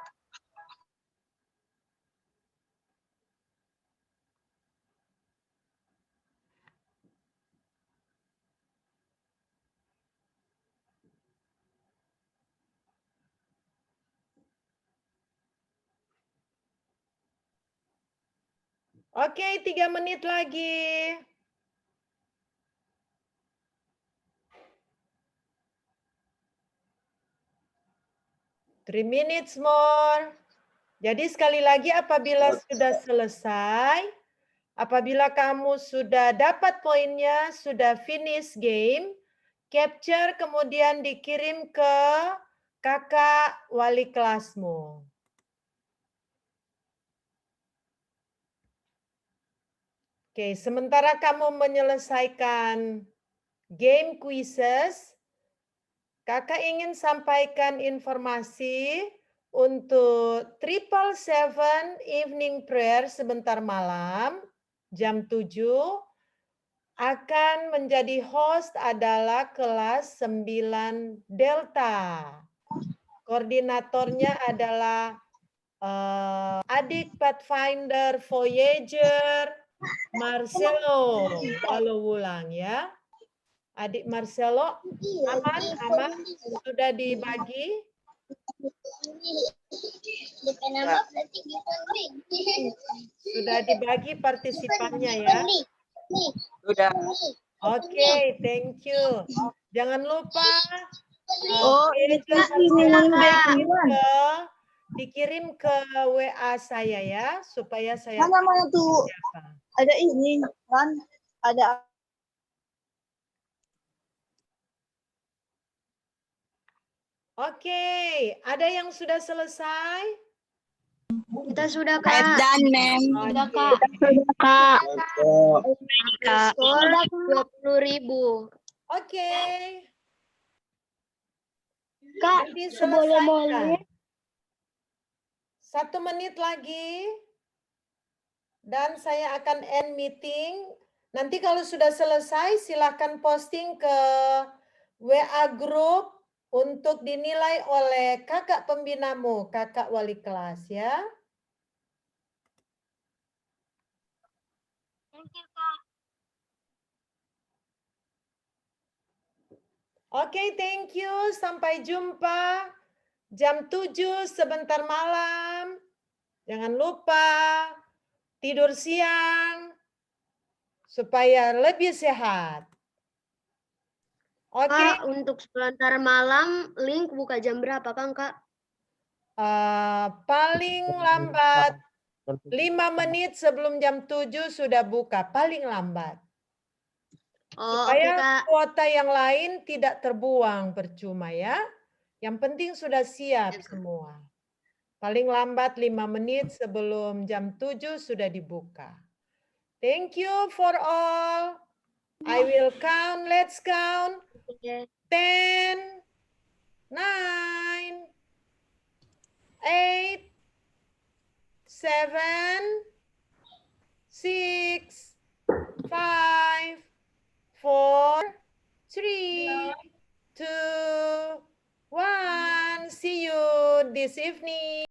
Oke, 3 menit lagi. Three minutes more. Jadi sekali lagi apabila sudah selesai, apabila kamu sudah dapat poinnya, sudah finish game, capture kemudian dikirim ke kakak wali kelasmu. Oke, sementara kamu menyelesaikan game quizzes, kakak ingin sampaikan informasi untuk 777 evening prayer sebentar malam, jam 7, akan menjadi host adalah kelas 9 Delta. Koordinatornya adalah adik Pathfinder Voyager, Marcelo. Walau ulang ya. Adik Marcelo, aman? Sudah dibagi? Sudah dibagi partisipannya ya? Sudah. Oke, thank you. Jangan lupa dikirim ke WA saya ya, supaya saya Mana tuh? siapa. Ada ini kan? Ada Oke, ada yang sudah selesai? Kita sudah, Kak. dan mem. Sudah, Kak. Kak. Kak. Skor 20.000. Oke. Kak, Nanti boleh-boleh. selesaikan. 1 menit lagi. Dan saya akan end meeting. Nanti kalau sudah selesai, silakan posting ke WA group untuk dinilai oleh kakak pembinamu, kakak wali kelas ya. Oke, thank you. Sampai jumpa jam 7 sebentar malam. Jangan lupa tidur siang supaya lebih sehat. Oke. Kak, untuk sebentar malam, link buka jam berapa, Kang, Kak? Paling lambat 5 menit sebelum jam 7 sudah buka, paling lambat. Oh, Supaya oke, Kak. kuota yang lain tidak terbuang percuma ya. Yang penting sudah siap semua. Paling lambat 5 menit sebelum jam 7 sudah dibuka. Thank you for all. I will count. Let's count. 10, 9, 8, 7, 6, 5, 4, 3, 2, 1. See you this evening.